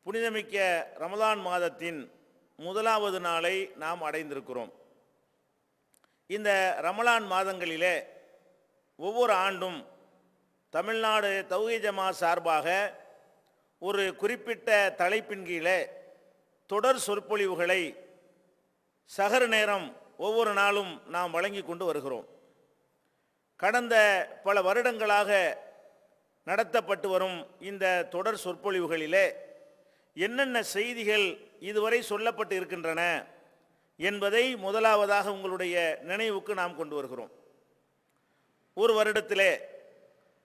புனிதமிக்க ரமலான் மாதத்தின் முதலாவது நாளை நாம் அடைந்திருக்கிறோம். இந்த ரமலான் மாதங்களிலே ஒவ்வொரு ஆண்டும் தமிழ்நாடு தௌஹீத் ஜமாத் சார்பாக ஒரு குறிப்பிட்ட தலைப்பின் கீழே தொடர் சொற்பொழிவுகளை சஹர் நேரம் ஒவ்வொரு நாளும் நாம் வழங்கி கொண்டு வருகிறோம். கடந்த பல வருடங்களாக நடத்தப்பட்டு வரும் இந்த தொடர் சொற்பொழிவுகளிலே என்னென்ன செய்திகள் இதுவரை சொல்லப்பட்டு இருக்கின்றன என்பதை முதலாவதாக உங்களுடைய நினைவுக்கு நாம் கொண்டு வருகிறோம். ஒரு வருடத்திலே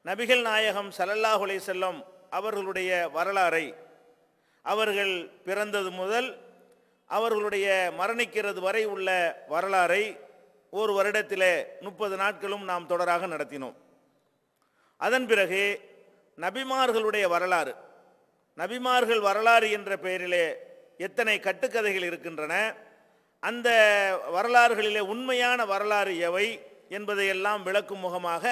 நபிகள் நாயகம் ஸல்லல்லாஹு அலைஹி வஸல்லம் அவர்களுடைய வரலாறை, அவர்கள் பிறந்தது முதல் அவர்களுடைய மரணிக்கிறது வரை உள்ள வரலாறை ஒரு வருடத்திலே 30 நாட்களும் நாம் தொடராக நடத்தினோம். அதன் பிறகு நபிமார்களுடைய வரலாறு, நபிமார்கள் வரலாறு என்ற பெயரிலே எத்தனை கட்டுக்கதைகள் இருக்கின்றன, அந்த வரலாறுகளிலே உண்மையான வரலாறு எவை என்பதையெல்லாம் விளக்கும் முகமாக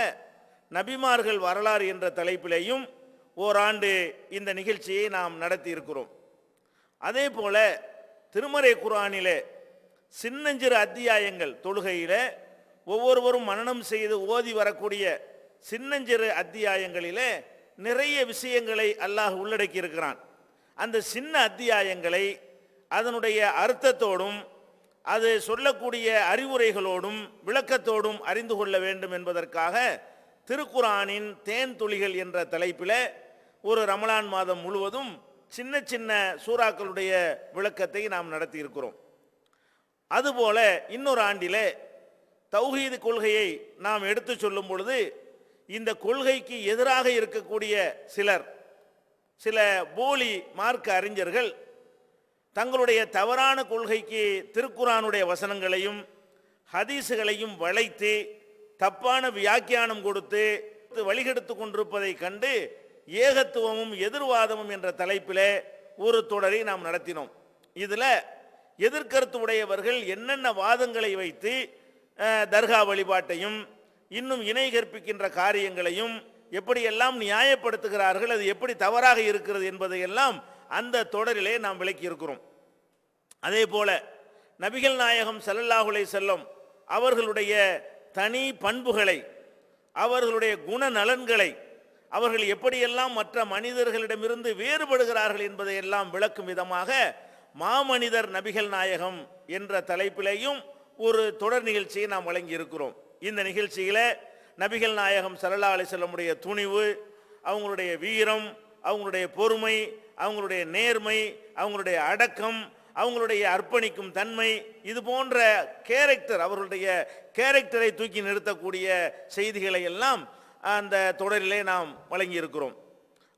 நபிமார்கள் வரலாறு என்ற தலைப்பிலேயும் ஓராண்டு இந்த நிகழ்ச்சியை நாம் நடத்தி இருக்கிறோம். அதே போல திருமறை குர்ஆனிலே சின்னஞ்சிறு அத்தியாயங்கள், தொழுகையிலே ஒவ்வொருவரும் மனனம் செய்து ஓதி வரக்கூடிய சின்னஞ்சிறு அத்தியாயங்களிலே நிறைய விஷயங்களை அல்லாஹ் உள்ளடக்கி இருக்கிறான். அந்த சின்ன அத்தியாயங்களை அதனுடைய அர்த்தத்தோடும் அது சொல்லக்கூடிய அறிவுரைகளோடும் விளக்கத்தோடும் அறிந்து கொள்ள வேண்டும் என்பதற்காக திருக்குர்ஆனின் தேன் துளிகள் என்ற தலைப்பில் ஒரு ரமலான் மாதம் முழுவதும் சின்ன சின்ன சூறாக்களுடைய விளக்கத்தை நாம் நடத்தி இருக்கிறோம். அதுபோல இன்னொரு ஆண்டிலே தௌஹீது கொள்கையை நாம் எடுத்து சொல்லும் பொழுது இந்த கொள்கைக்கு எதிராக இருக்கக்கூடிய சில போலி மார்க்க அறிஞர்கள் தங்களுடைய தவறான கொள்கைக்கு திருக்குர்ஆனுடைய வசனங்களையும் ஹதீஸுகளையும் வளைத்து தப்பான வியாக்கியானம் கொடுத்து வழிகெடுத்து கொண்டிருப்பதை கண்டு ஏகத்துவமும் எதிர்வாதமும் என்ற தலைப்பிலே ஒரு தொடரை நாம் நடத்தினோம். இதில் எதிர்கருத்து உடையவர்கள் என்னென்ன வாதங்களை வைத்து தர்கா வழிபாட்டையும் இன்னும் இணை கற்பிக்கின்ற காரியங்களையும் எப்படியெல்லாம் நியாயப்படுத்துகிறார்கள், அது எப்படி தவறாக இருக்கிறது என்பதையெல்லாம் அந்த தொடரிலே நாம் விளக்கி இருக்கிறோம். அதே போல நபிகள் நாயகம் ஸல்லல்லாஹு அலைஹி வஸல்லம் அவர்களுடைய தனி பண்புகளை, அவர்களுடைய குணநலன்களை, அவர்கள் எப்படியெல்லாம் மற்ற மனிதர்களிடமிருந்து வேறுபடுகிறார்கள் என்பதையெல்லாம் விளக்கும் விதமாக மாமனிதர் நபிகள் நாயகம் என்ற தலைப்பிலேயும் ஒரு தொடர் நிகழ்ச்சியை நாம் வழங்கி இருக்கிறோம். இந்த நிகழ்ச்சியில நபிகள் நாயகம் ஸல்லல்லாஹு அலைஹி வஸல்லமுடைய துணிவு, அவங்களுடைய வீரம், அவங்களுடைய பொறுமை, அவங்களுடைய நேர்மை, அவங்களுடைய அடக்கம், அவங்களுடைய அர்ப்பணிக்கும் தன்மை, இது போன்ற கேரக்டர், அவர்களுடைய கேரக்டரை தூக்கி நிறுத்தக்கூடிய செய்திகளை எல்லாம் அந்த தொடரிலே நாம் வழங்கி இருக்கிறோம்.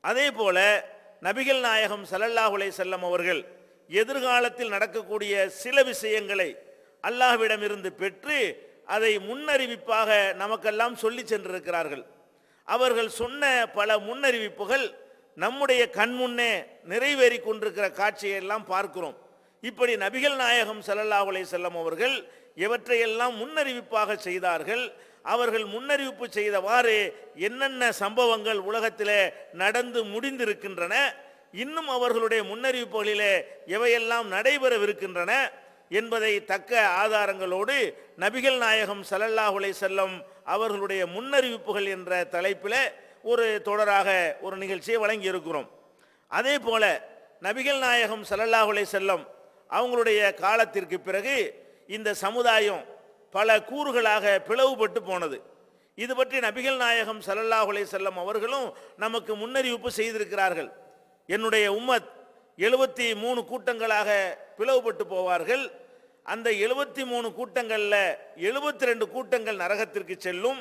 அதே போல நபிகள் நாயகம் ஸல்லல்லாஹு அலைஹி வஸல்லம் அவர்கள் எதிர்காலத்தில் நடக்கக்கூடிய சில விஷயங்களை அல்லாஹ்விடமிருந்து பெற்று அதை முன்னறிவிப்பாக நமக்கெல்லாம் சொல்லி சென்றிருக்கிறார்கள். அவர்கள் சொன்ன பல முன்னறிவிப்புகள் நம்முடைய கண்முன்னே நிறைவேறி கொண்டிருக்கிற காட்சியை எல்லாம் பார்க்கிறோம். இப்படி நபிகள் நாயகம் ஸல்லல்லாஹு அலைஹி வஸல்லம் அவர்கள் எவற்றையெல்லாம் முன்னறிவிப்பாக செய்தார்கள், அவர்கள் முன்னறிவிப்பு செய்தவாறு என்னென்ன சம்பவங்கள் உலகத்திலே நடந்து முடிந்திருக்கின்றன, இன்னும் அவர்களுடைய முன்னறிவிப்புகளிலே எவையெல்லாம் நடைபெறவிருக்கின்றன என்பதை தக்க ஆதாரங்களோடு நபிகள் நாயகம் ஸல்லல்லாஹு அலைஹி வஸல்லம் அவர்களுடைய முன்னறிவிப்புகள் என்ற தலைப்பில் ஒரு தொடராக ஒரு நிகழ்ச்சியை வழங்கி இருக்கிறோம். அதே போல நபிகள் நாயகம் ஸல்லல்லாஹு அலைஹி வஸல்லம் அவங்களுடைய காலத்திற்கு பிறகு இந்த சமுதாயம் பல கூறுகளாக பிளவுபட்டு போனது. இது பற்றி நபிகள் நாயகம் ஸல்லல்லாஹு அலைஹி வஸல்லம் அவர்களும் நமக்கு முன்னறிவிப்பு செய்திருக்கிறார்கள். என்னுடைய உம்மத் 73 கூட்டங்களாக பிளவுபட்டு போவார்கள். அந்த 73 கூட்டங்களில் 72 கூட்டங்கள் நரகத்திற்கு செல்லும்,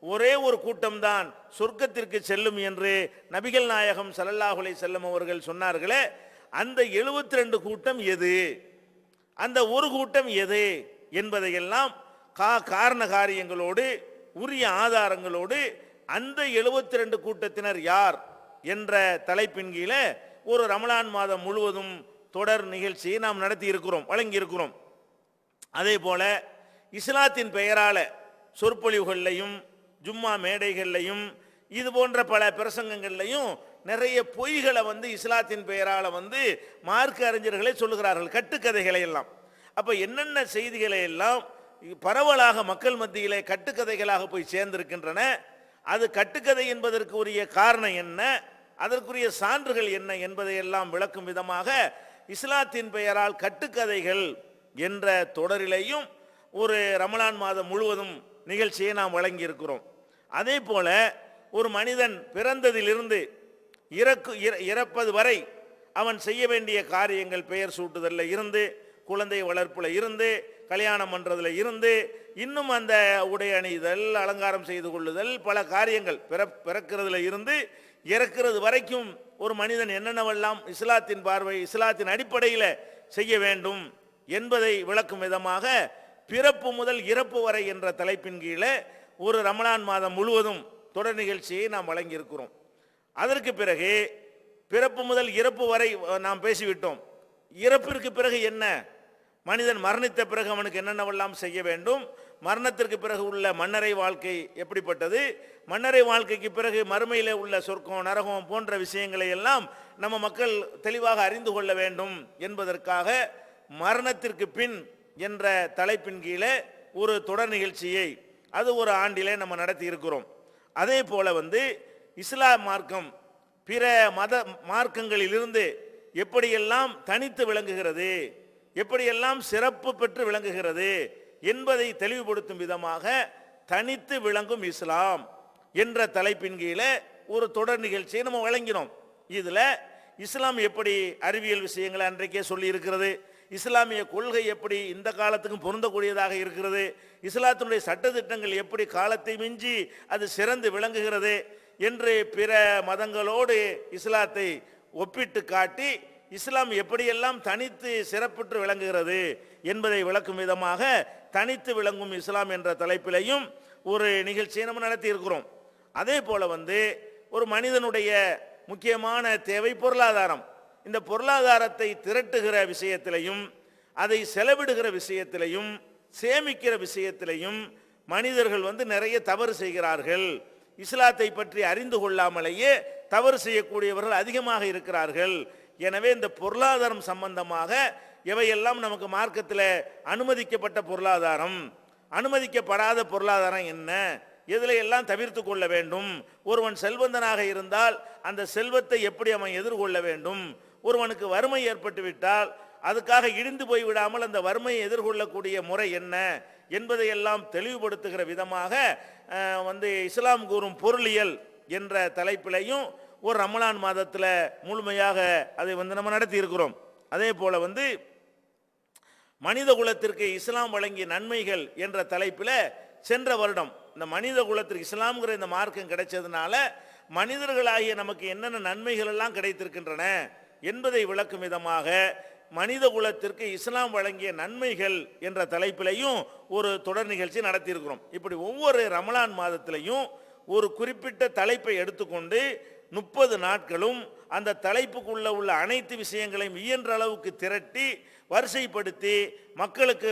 ஒரே ஒரு கூட்டம்தான் சொர்க்கத்திற்கு செல்லும் என்று நபிகள் நாயகம் ஸல்லல்லாஹு அலைஹி வஸல்லம் அவர்கள் சொன்னார்களே, அந்த 72 கூட்டம் எது, அந்த ஒரு கூட்டம் எது என்பதையெல்லாம் காரண காரியங்களோடு உரிய ஆதாரங்களோடு அந்த 72 கூட்டத்தினர் யார் என்ற தலைப்பின் கீழே ஒரு ரமலான் மாதம் முழுவதும் தொடர் நிகழ்ச்சியை நாம் நடத்தி இருக்கிறோம், வழங்கி இருக்கிறோம். அதே போல இஸ்லாத்தின் பெயரால் சொற்பொழிவுகள்லையும் ஜும்மா மேடைகள்லையும் இது போன்ற பல பிரசங்கங்கள்லையும் நிறைய பொய்களை இஸ்லாத்தின் பெயரால் மார்க்க அறிஞர்களே சொல்லுகிறார்கள், கட்டுக்கதைகளை எல்லாம். அப்ப என்னென்ன செய்திகளை எல்லாம் பரவலாக மக்கள் மத்தியிலே கட்டுக்கதைகளாக போய் சேர்ந்திருக்கின்றன, அது கட்டுக்கதை என்பதற்கு உரிய காரணம் என்ன, அதற்குரிய சான்றுகள் என்ன என்பதை எல்லாம் விளக்கும் விதமாக இஸ்லாத்தின் பெயரால் கட்டுக்கதைகள் என்ற தொடரிலேயும் ஒரு ரமலான் மாதம் முழுவதும் நிகழ்ச்சியை நாம் வழங்கி இருக்கிறோம். அதே போல ஒரு மனிதன் பிறந்ததிலிருந்து இறப்பது வரை அவன் செய்ய வேண்டிய காரியங்கள், பெயர் சூட்டுதல்ல இருந்து, குழந்தை வளர்ப்புல இருந்து, கல்யாணம் பண்றதுல இருந்து, இன்னும் அந்த உடை அணிதல், அலங்காரம் செய்து கொள்ளுதல், பல காரியங்கள் பிறக்கிறதுல இருந்து இறக்கிறது வரைக்கும் ஒரு மனிதன் என்னென்னவெல்லாம் இஸ்லாத்தின் பார்வை, இஸ்லாத்தின் அடிப்படையில் செய்ய வேண்டும் என்பதை விளக்கும் விதமாக பிறப்பு முதல் இறப்பு வரை என்ற தலைப்பின் கீழே ஒரு ரமலான் மாதம் முழுவதும் தொடர் நிகழ்ச்சியை நாம் வழங்கியிருக்கிறோம். அதற்கு பிறகு பிறப்பு முதல் இறப்பு வரை நாம் பேசிவிட்டோம். இறப்பிற்கு பிறகு என்ன, மனிதன் மரணித்த பிறகு அவனுக்கு என்னென்னவெல்லாம் செய்ய வேண்டும், மரணத்திற்கு பிறகு உள்ள மன்னரை வாழ்க்கை எப்படிப்பட்டது, மன்னரை வாழ்க்கைக்கு பிறகு மறுமையிலே உள்ள சொர்க்கம் நரகம் போன்ற விஷயங்களை எல்லாம் நம்ம மக்கள் தெளிவாக அறிந்து கொள்ள வேண்டும் என்பதற்காக மரணத்திற்கு பின் என்ற தலைப்பின் கீழே ஒரு தொடர் நிகழ்ச்சியை அது ஒரு ஆண்டிலே நம்ம நடத்தி இருக்கிறோம். அதே போல இஸ்லாம் மார்க்கம் பிற மத மார்க்கங்களிலிருந்து எப்படியெல்லாம் தனித்து விளங்குகிறது, எப்படியெல்லாம் சிறப்பு பெற்று விளங்குகிறது என்பதை தெளிவுபடுத்தும் விதமாக தனித்து விளங்கும் இஸ்லாம் என்ற தலைப்பின் கீழே ஒரு தொடர் நிகழ்ச்சியை நம்ம வழங்கினோம். இதில் இஸ்லாம் எப்படி அறிவியல் விஷயங்களை அன்றைக்கே சொல்லி இருக்கிறது, இஸ்லாமிய கொள்கை எப்படி இந்த காலத்துக்கும் பொருந்தக்கூடியதாக இருக்கிறது, இஸ்லாத்தினுடைய சட்டத்திட்டங்கள் எப்படி காலத்தை மிஞ்சி அது சிறந்து விளங்குகிறது என்று பிற மதங்களோடு இஸ்லாத்தை ஒப்பிட்டு காட்டி இஸ்லாம் எப்படியெல்லாம் தனித்து சிறப்புற்று விளங்குகிறது என்பதை விளக்கும் விதமாக தனித்து விளங்கும் இஸ்லாம் என்ற தலைப்பிலையும் ஒரு நிகழ்ச்சியை நம்ம நடத்தி இருக்கிறோம். அதே போல ஒரு மனிதனுடைய முக்கியமான தேவை பொருளாதாரம். இந்த பொருளாதாரத்தை திரட்டுகிற விஷயத்திலையும், அதை செலவிடுகிற விஷயத்திலையும், சேமிக்கிற விஷயத்திலையும் மனிதர்கள் நிறைய தவறு செய்கிறார்கள். இஸ்லாத்தை பற்றி அறிந்து கொள்ளாமலேயே தவறு செய்யக்கூடியவர்கள் அதிகமாக இருக்கிறார்கள். எனவே இந்த பொருளாதாரம் சம்பந்தமாக எவையெல்லாம் நமக்கு மார்க்கத்தில் அனுமதிக்கப்பட்ட பொருளாதாரம், அனுமதிக்கப்படாத பொருளாதாரம் என்ன, எதில் எல்லாம் தவிர்த்து கொள்ள வேண்டும், ஒருவன் செல்வந்தனாக இருந்தால் அந்த செல்வத்தை எப்படி அவன் எதிர்கொள்ள வேண்டும், ஒருவனுக்கு வறுமை ஏற்பட்டு விட்டால் அதுக்காக இடிந்து போய் விடாமல் அந்த வறுமையை எதிர்கொள்ளக்கூடிய முறை என்ன என்பதையெல்லாம் தெளிவுபடுத்துகிற விதமாக இஸ்லாம் கூறும் பொருளியல் என்ற தலைப்பிலையும் ஒரு ரமலான் மாதத்தில் முழுமையாக அதை நம்ம நடத்தி இருக்கிறோம். அதே போல மனித குலத்திற்கு இஸ்லாம் வழங்கிய நன்மைகள் என்ற தலைப்பில் சென்ற வருடம் இந்த மனித குலத்திற்கு இஸ்லாம்ங்கிற இந்த மார்க்கம் கிடைச்சதுனால மனிதர்களாகிய நமக்கு என்னென்ன நன்மைகள் எல்லாம் கிடைத்திருக்கின்றன என்பதை விளக்கும் விதமாக மனித குலத்திற்கு இஸ்லாம் வழங்கிய நன்மைகள் என்ற தலைப்பிலையும் ஒரு தொடர் நிகழ்ச்சி நடத்தியிருக்கிறோம். இப்படி ஒவ்வொரு ரமலான் மாதத்திலையும் ஒரு குறிப்பிட்ட தலைப்பை எடுத்துக்கொண்டு 30 நாட்களும் அந்த தலைப்புக்குள்ள உள்ள அனைத்து விஷயங்களையும் இயன்ற அளவுக்கு திரட்டி வரிசைப்படுத்தி மக்களுக்கு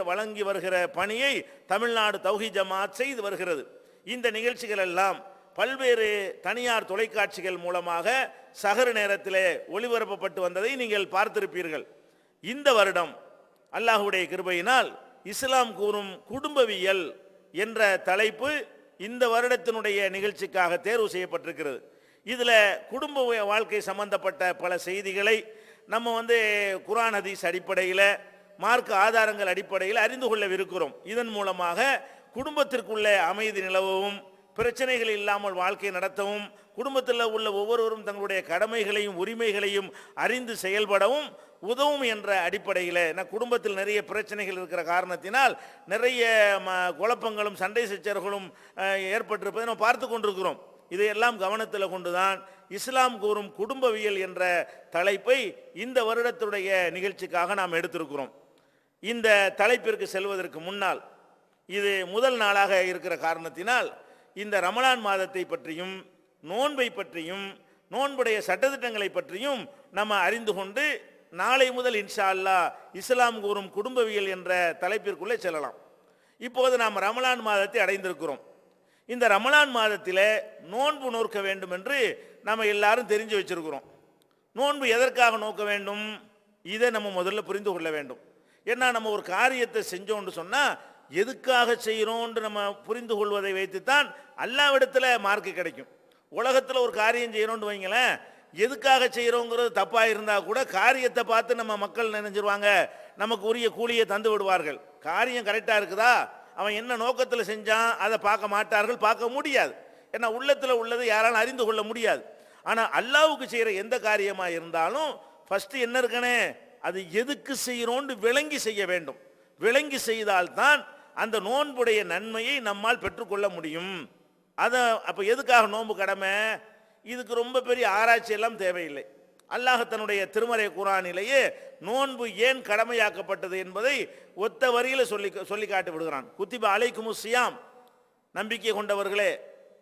வழங்கி வருகிற பணியை தமிழ்நாடு தௌஹீத் ஜமாத் செய்து வருகிறது. இந்த நிகழ்ச்சிகள் எல்லாம் பல்வேறு தனியார் தொலைக்காட்சிகள் மூலமாக சஹர் நேரத்திலே ஒளிபரப்பப்பட்டு வந்ததை நீங்கள் பார்த்திருப்பீர்கள். இந்த வருடம் அல்லாஹ்வுடைய கிருபையினால் இஸ்லாம் கூறும் குடும்பவியல் என்ற தலைப்பு இந்த வருடத்தினுடைய நிகழ்ச்சிக்காக தேர்வு செய்யப்பட்டிருக்கிறது. இதில் குடும்ப வாழ்க்கை சம்பந்தப்பட்ட பல செய்திகளை நம்ம குர்ஆன் ஹதீஸ் அடிப்படையில், மார்க்க ஆதாரங்கள் அடிப்படையில் அறிந்து கொள்ளவிருக்கிறோம். இதன் மூலமாக குடும்பத்திற்குள்ளே அமைதி நிலவவும், பிரச்சனைகள் இல்லாமல் வாழ்க்கை நடத்தவும், குடும்பத்தில் உள்ள ஒவ்வொருவரும் தங்களுடைய கடமைகளையும் உரிமைகளையும் அறிந்து செயல்படவும் உதவும் என்ற அடிப்படையில், குடும்பத்தில் நிறைய பிரச்சனைகள் இருக்கிற காரணத்தினால் நிறைய குழப்பங்களும் சண்டை சச்சரவுகளும் ஏற்பட்டிருப்பதை நம்ம பார்த்து கொண்டிருக்கிறோம். இதையெல்லாம் கவனத்தில் கொண்டுதான் இஸ்லாம் கூறும் குடும்பவியல் என்ற தலைப்பை இந்த வருடத்துடைய நிகழ்ச்சிக்காக நாம் எடுத்திருக்கிறோம். இந்த தலைப்பிற்கு செல்வதற்கு முன்னால், இது முதல் நாளாக இருக்கிற காரணத்தினால் இந்த ரமலான் மாதத்தை பற்றியும் நோன்பை பற்றியும் நோன்புடைய சட்டத்திட்டங்களை பற்றியும் நம்ம அறிந்து கொண்டு நாளை முதல் இன்ஷா அல்லாஹ் இஸ்லாம் கூறும் குடும்பவியல் என்ற தலைப்பிற்குள்ளே செல்லலாம். இப்போது நாம் ரமலான் மாதத்தை அடைந்திருக்கிறோம். இந்த ரமலான் மாதத்தில் நோன்பு நோற்க வேண்டும் என்று நம்ம எல்லாரும் தெரிஞ்சு வச்சிருக்கிறோம். நோன்பு எதற்காக நோக்க வேண்டும்? இதை நம்ம முதல்ல புரிந்து கொள்ள வேண்டும். ஏன்னா நம்ம ஒரு காரியத்தை செஞ்சோம்னு சொன்னால் எதுக்காக செய்கிறோன்னு நம்ம புரிந்து கொள்வதை வைத்துத்தான் அல்லாவிடத்தில் மார்க்கு கிடைக்கும். உலகத்தில் ஒரு காரியம் செய்கிறோன்னு வைங்களேன், எதுக்காக செய்கிறோங்கிறது தப்பாக இருந்தால் கூட காரியத்தை பார்த்து நம்ம மக்கள் நினைஞ்சிருவாங்க, நமக்கு உரிய கூலியை தந்து விடுவார்கள். காரியம் கரெக்டாக இருக்குதா, அவன் என்ன நோக்கத்தில் செஞ்சான் அதை பார்க்க மாட்டார்கள், பார்க்க முடியாது. ஏன்னா உள்ளத்தில் உள்ளதை யாராலும் அறிந்து கொள்ள முடியாது. ஆனால் அல்லாவுக்கு செய்கிற எந்த காரியமாக இருந்தாலும் ஃபஸ்ட்டு என்ன இருக்கனே, அது எதுக்கு செய்கிறோன்னு விளங்கி செய்ய வேண்டும். விளங்கி செய்தால்தான் அந்த நோன்புடைய நன்மையை நம்மால் பெற்றுக்கொள்ள முடியும். அதை அப்போ எதுக்காக நோன்பு கடமை? இதுக்கு ரொம்ப பெரிய ஆராய்ச்சி எல்லாம் தேவையில்லை. அல்லாஹ் தன்னுடைய திருமறை குர்ஆனிலேயே நோன்பு ஏன் கடமையாக்கப்பட்டது என்பதை ஒத்த வரியில் சொல்லி காட்டி விடுகிறான். குத்திப அலைக்குமுஸ் சியாம், நம்பிக்கை கொண்டவர்களே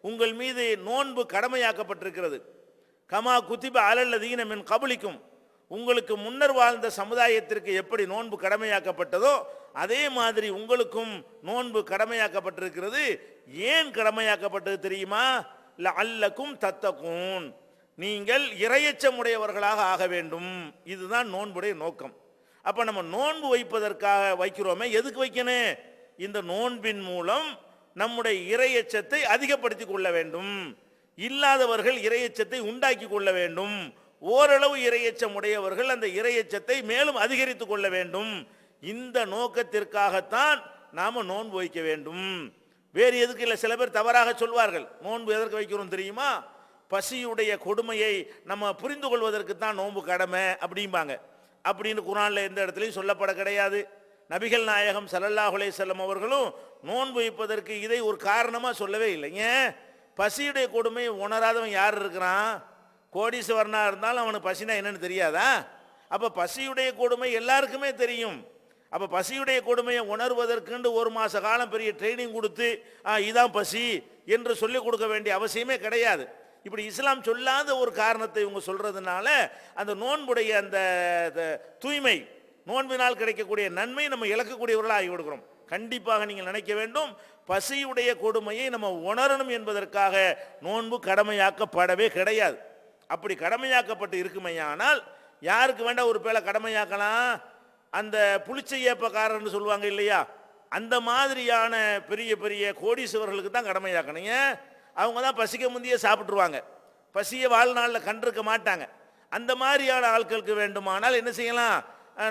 உங்கள் மீது நோன்பு கடமையாக்கப்பட்டிருக்கிறது. கமா குத்திப அலல்லதீன மின் கபலிக்கும், உங்களுக்கு முன்னர் வாழ்ந்த சமுதாயத்திற்கு எப்படி நோன்பு கடமையாக்கப்பட்டதோ அதே மாதிரி உங்களுக்கும் நோன்பு கடமையாக்கப்பட்டிருக்கிறது. ஏன் கடமையாக்கப்பட்டது தெரியுமா? லஅல்லக்கும் தத்தகூன், நீங்கள் இறையச்சமுடையவர்களாக ஆக வேண்டும். இதுதான் நோன்புடைய நோக்கம். அப்ப நம்ம நோன்பு வைப்பதற்காக வைக்கிறோமே, எதுக்கு வைக்கணும்? இந்த நோன்பின் மூலம் நம்முடைய இறையச்சத்தை அதிகப்படுத்திக் கொள்ள வேண்டும். இல்லாதவர்கள் இறையச்சத்தை உண்டாக்கி கொள்ள வேண்டும். ஓரளவு இறையச்சம் உடையவர்கள் அந்த இறையச்சத்தை மேலும் அதிகரித்துக் கொள்ள வேண்டும். இந்த நோக்கத்திற்காகத்தான் நாம நோன்பு வைக்க வேண்டும். வேறு எதுக்கு இல்லை. சில பேர் தவறாக சொல்வார்கள், நோன்பு எதற்கு வைக்கிறோம் தெரியுமா? பசியுடைய கொடுமையை நம்ம புரிந்து கொள்வதற்கு தான் நோன்பு கடமை அப்படிம்பாங்க. அப்படின்னு குர்ஆன்ல எந்த இடத்துலையும் சொல்லப்பட கிடையாது. நபிகள் நாயகம் ஸல்லல்லாஹு அலைஹி வஸல்லம் அவர்களும் நோன்பு வைப்பதற்கு இதை ஒரு காரணமாக சொல்லவே இல்லைங்க. பசியுடைய கொடுமையை உணராதவன் யார் இருக்கிறான்? கோடீஸ்வரனாக இருந்தாலும் அவனுக்கு பசினா என்னன்னு தெரியாதா? அப்போ பசியுடைய கொடுமை எல்லாருக்குமே தெரியும். அப்போ பசியுடைய கொடுமையை உணர்வதற்குண்டு ஒரு மாத காலம் பெரிய ட்ரைனிங் கொடுத்து இதான் பசி என்று சொல்லிக் கொடுக்க வேண்டிய அவசியமே கிடையாது. இப்படி இஸ்லாம் சொல்லாத ஒரு காரணத்தை இவங்க சொல்றதுனால அந்த நோன்புடைய அந்த தூய்மை, நோன்பினால் கிடைக்கக்கூடிய நன்மை நம்ம இழக்கக்கூடியவர்களாக ஆகி கொடுக்கிறோம். கண்டிப்பாக நீங்கள் நினைக்க வேண்டும், பசியுடைய கொடுமையை நம்ம உணரணும் என்பதற்காக நோன்பு கடமையாக்கப்படவே கிடையாது. அப்படி கடமையாக்கப்பட்டு இருக்குமையானால் யாருக்கு வேண்டாம் ஒரு பேரை கடமையாக்கலாம்? அந்த புளிச்ச ஏப்பக்காரன்னு சொல்லுவாங்க இல்லையா, அந்த மாதிரியான பெரிய பெரிய கோடீஸ்வரர்களுக்கு தான் கடமையாக்கணுங்க. அவங்க தான் பசிக்க முந்தைய சாப்பிட்ருவாங்க, பசியை வாழ்நாளில் கண்டிருக்க மாட்டாங்க. அந்த மாதிரியான ஆட்களுக்கு வேண்டுமானால் என்ன செய்யலாம்?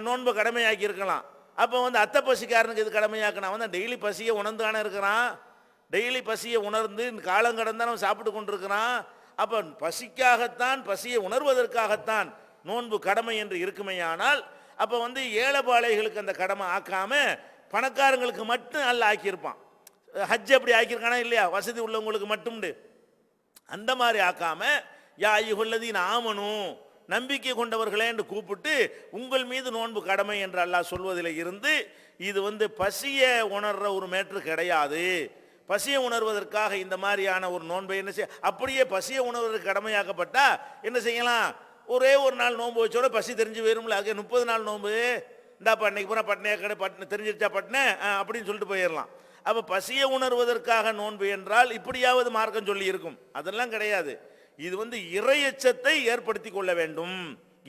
நோன்பு கடமையாக்கி இருக்கலாம். அப்போ அத்தை பசிக்காரனுக்கு இது கடமையாக்கணும். அவன் தான் டெய்லி பசியை உணர்ந்தானே இருக்கிறான். டெய்லி பசியை உணர்ந்து காலங்கடந்தான் அவன் சாப்பிட்டு கொண்டிருக்கிறான். அப்போ பசிக்காகத்தான், பசியை உணர்வதற்காகத்தான் நோன்பு கடமை என்று இருக்குமையானால் அப்போ ஏழைபாளைகளுக்கு அந்த கடமை ஆக்காம பணக்காரங்களுக்கு மட்டும் அல்ல ஆக்கியிருப்பான். ஹஜ் அப்படி ஆக்கியிருக்கானா இல்லையா? வசதி உள்ளவங்களுக்கு மட்டும் அந்த மாதிரி ஆக்காம யா அய்யுஹல்லதீன ஆமனு, நம்பிக்கை கொண்டவர்களே என்று கூப்பிட்டு உங்கள் மீது நோன்பு கடமை என்று அல்லாஹ் சொல்வதில் இருந்து இது பசியை உணர்ற ஒரு மேற்று கிடையாது. பசியை உணர்வதற்காக இந்த மாதிரியான ஒரு நோன்பை என்ன செய்ய, அப்படியே பசியை உணர்வதற்கு கடமையாக்கப்பட்டா என்ன செய்யலாம்? ஒரே ஒரு நாள் நோன்பு வச்சோட பசி தெரிஞ்சு போயிரும்ல. அதுக்கு 30 நாள் நோன்பு இந்தாப்பா இன்னைக்கு பூரா பட்னையா கடை பட்னை தெரிஞ்சிருச்சா பட்னை அப்படின்னு சொல்லிட்டு போயிடலாம். அப்போ பசியை உணர்வதற்காக நோன்பு என்றால் இப்படியாவது மார்க்கம் சொல்லி இருக்கும். அதெல்லாம் கிடையாது. இது இறையச்சத்தை ஏற்படுத்தி கொள்ள வேண்டும்.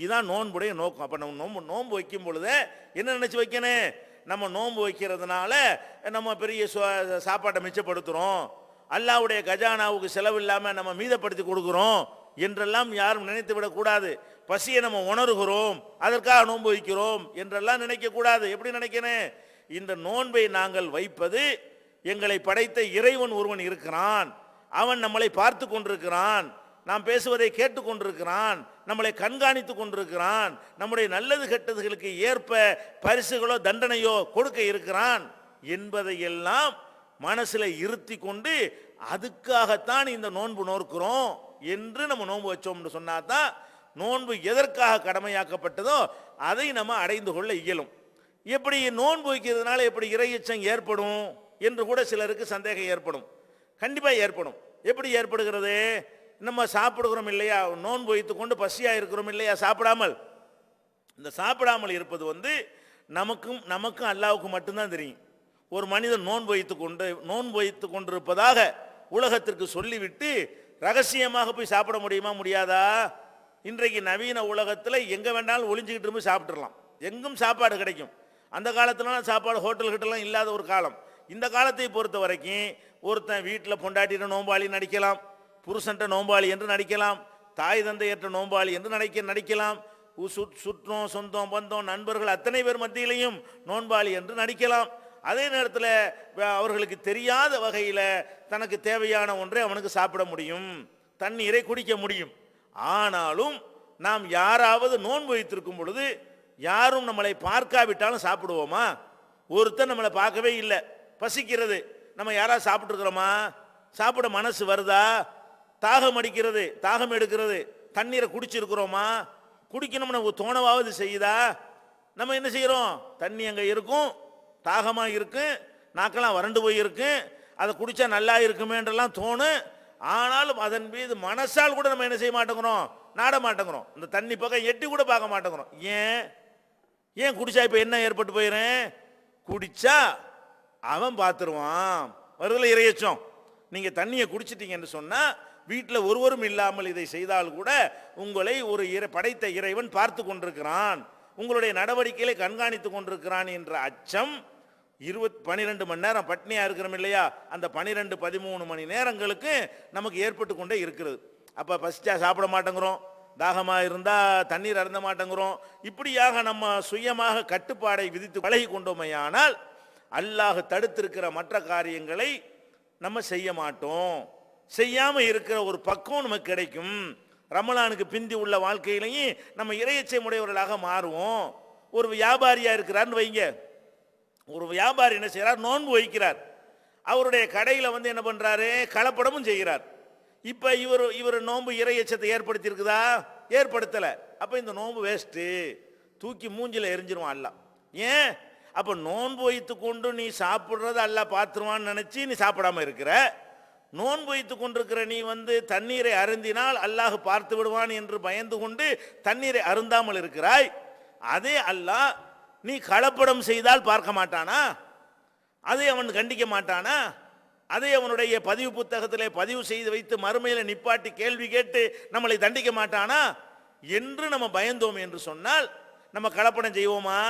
இதுதான் நோன்புடைய நோக்கம். அப்போ நம்ம நோன்பு வைக்கும் பொழுது என்ன நினைச்சு வைக்கணும்? நம்ம நோன்பு வைக்கிறதுனால நம்ம பெரிய சாப்பாட்டை மிச்சப்படுத்துகிறோம், அல்லாஹ்வுடைய கஜானாவுக்கு செலவு இல்லாமல் நம்ம மீதப்படுத்தி கொடுக்குறோம் என்றெல்லாம் யாரும் நினைத்து விடக்கூடாது. பசியை நம்ம உணர்கிறோம், அதற்காக நோன்பு வைக்கிறோம் என்றெல்லாம் நினைக்கக்கூடாது. எப்படி நினைக்கணும்? இந்த நோன்பை நாங்கள் வைப்பது, எங்களை படைத்த இறைவன் ஒருவன் இருக்கிறான், அவன் நம்மளை பார்த்து கொண்டிருக்கிறான், நாம் பேசுவதை கேட்டுக்கொண்டிருக்கிறான், நம்மளை கண்காணித்து கொண்டிருக்கிறான், நம்முடைய நல்லது கெட்டதுகளுக்கு ஏற்ப பரிசுகளோ தண்டனையோ கொடுக்க இருக்கிறான் என்பதையெல்லாம் மனசில் இருத்தி கொண்டு அதுக்காகத்தான் இந்த நோன்பு நோக்கிறோம் என்று நம்ம நோன்பு வச்சோம்னு சொன்னாதான் நோன்பு எதற்காக கடமையாக்கப்பட்டதோ அதை நம்ம அடைந்து கொள்ள இயலும். எப்படி நோன்பு வைக்கிறதுனால எப்படி இறையச்சம் ஏற்படும் என்று கூட சிலருக்கு சந்தேகம் ஏற்படும். கண்டிப்பாக ஏற்படும். எப்படி ஏற்படுகிறது? நம்ம சாப்பிடுகிறோம் இல்லையா, நோன்பு வைத்துக் கொண்டு பசியாக இருக்கிறோம் இல்லையா சாப்பிடாமல். இந்த சாப்பிடாமல் இருப்பது நமக்கும் அல்லாஹ்வுக்கும் மட்டும்தான் தெரியும். ஒரு மனிதன் நோன்பு வைத்து கொண்டிருப்பதாக உலகத்திற்கு சொல்லிவிட்டு ரகசியமாக போய் சாப்பிட முடியுமா முடியாதா? இன்றைக்கு நவீன உலகத்தில் எங்கே வேண்டாலும் ஒளிஞ்சிக்கிட்டு இருந்து சாப்பிட்டுடலாம், எங்கும் சாப்பாடு கிடைக்கும். அந்த காலத்துலலாம் சாப்பாடு ஹோட்டல் கிட்டலாம் இல்லாத ஒரு காலம். இந்த காலத்தை பொறுத்த வரைக்கும் ஒருத்தன் வீட்டில் பொண்டாட்டிட்ட நோம்பாளி நடிக்கலாம், புருஷன்ட்ட நோம்பாளி என்று நடிக்கலாம், தாய் தந்தையற்ற நோம்பாளி என்று நடிக்கலாம், சுற்றம் சொந்தம் பந்தம் நண்பர்கள் அத்தனை பேர் மத்தியிலையும் நோன்பாளி என்று நடிக்கலாம். அதே நேரத்தில் அவர்களுக்கு தெரியாத வகையில் தனக்கு தேவையான ஒன்றை அவனுக்கு சாப்பிட முடியும், தண்ணீரை குடிக்க முடியும். ஆனாலும் நாம் யாராவது நோன்பு வைத்திருக்கும் பொழுது யாரும் நம்மளை பார்க்காவிட்டாலும் சாப்பிடுவோமா? ஒருத்தர் நம்மளை பார்க்கவே இல்லை, பசிக்கிறது, நம்ம யாராவது சாப்பிட்டுருக்கிறோமா? சாப்பிட மனசு வருதா? தாகம் அடிக்கிறது, தாகம் எடுக்கிறது, தண்ணீரை குடிச்சிருக்கிறோமா? குடிக்கணும்னு தோணவாவது செய்யுதா? நம்ம என்ன செய்கிறோம்? தண்ணி அங்கே இருக்கும், தாகமாக இருக்கு, நாக்கெல்லாம் வறண்டு போயிருக்கு, அதை குடித்தா நல்லா இருக்குமேன்றெல்லாம் தோணும். ஆனாலும் அதன் மீது மனசால் கூட நம்ம என்ன செய்ய மாட்டேங்கிறோம்? நாட மாட்டேங்கிறோம். இந்த தண்ணி பக்கம் எட்டி கூட பார்க்க மாட்டேங்கிறோம். ஏன் குடிச்சா இப்போ என்ன ஏற்பட்டு போயிடுறேன்? குடிச்சா அவன் பார்த்துருவான். வருதல இறையச்சம். நீங்கள் தண்ணியை குடிச்சிட்டீங்கன்னு சொன்னால் வீட்டில் ஒருவரும் இல்லாமல் இதை செய்தால் கூட உங்களை ஒரு படைத்த இறைவன் பார்த்து கொண்டிருக்கிறான், உங்களுடைய நடவடிக்கைகளை கண்காணித்து கொண்டிருக்கிறான் என்ற அச்சம் 12 மணி நேரம் பட்னியாக இருக்கிறோம் இல்லையா, அந்த 12-13 மணி நேரங்களுக்கு நமக்கு ஏற்பட்டு கொண்டே இருக்கிறது. அப்போ பசிச்சா சாப்பிட மாட்டேங்கிறோம், தாகமாக இருந்தால் தண்ணீர் அருந்த மாட்டேங்கிறோம். இப்படியாக நம்ம சுயமாக கட்டுப்பாடை விதித்து பழகி கொண்டோமையானால் அல்லாஹ் தடுத்திருக்கிற மற்ற காரியங்களை நம்ம செய்ய மாட்டோம். செய்யாமல் இருக்கிற ஒரு பக்குவம் நமக்கு கிடைக்கும். ரமலானுக்கு பிந்தி உள்ள வாழ்க்கையிலையும் நம்ம இறையச்சை உடையவர்களாக மாறுவோம். ஒரு வியாபாரியாக இருக்கிறார்னு வைங்க, ஒரு வியாபாரி என்ன செய்கிறார்? நோன்பு வைக்கிறார். அவருடைய கடையில் வந்து என்ன பண்ணுறாரு? கலப்படமும் செய்கிறார். இப்போ இவர் நோன்பு இறையச்சத்தை ஏற்படுத்தி இருக்குதா? ஏற்படுத்தலை. அப்போ இந்த நோன்பு வேஸ்ட்டு, தூக்கி மூஞ்சில் எரிஞ்சிருவான் அல்லாஹ். ஏன்? அப்போ நோன்பு வைத்து கொண்டு நீ சாப்பிட்றது அல்லாஹ் பார்த்துருவான்னு நினச்சி நீ சாப்பிடாம இருக்கிற. நோன்பு வைத்து கொண்டிருக்கிற நீ வந்து தண்ணீரை அருந்தினால் அல்லாஹ் பார்த்து விடுவான் என்று பயந்து கொண்டு தண்ணீரை அருந்தாமல் இருக்கிறாய். அதே அல்லாஹ் நீ கலப்படம் செய்தால் பார்க்க மாட்டானா? அதை அவன் கண்டிக்க மாட்டானா? அதை அவனுடைய பதிவு புத்தகத்திலே பதிவு செய்து வைத்து மறுமையில் நிப்பாட்டி கேள்வி கேட்டு நம்மளை தண்டிக்க மாட்டானா என்று நம்ம பயந்தோம் என்று சொன்னால் நம்ம கலப்படம் செய்வோமா?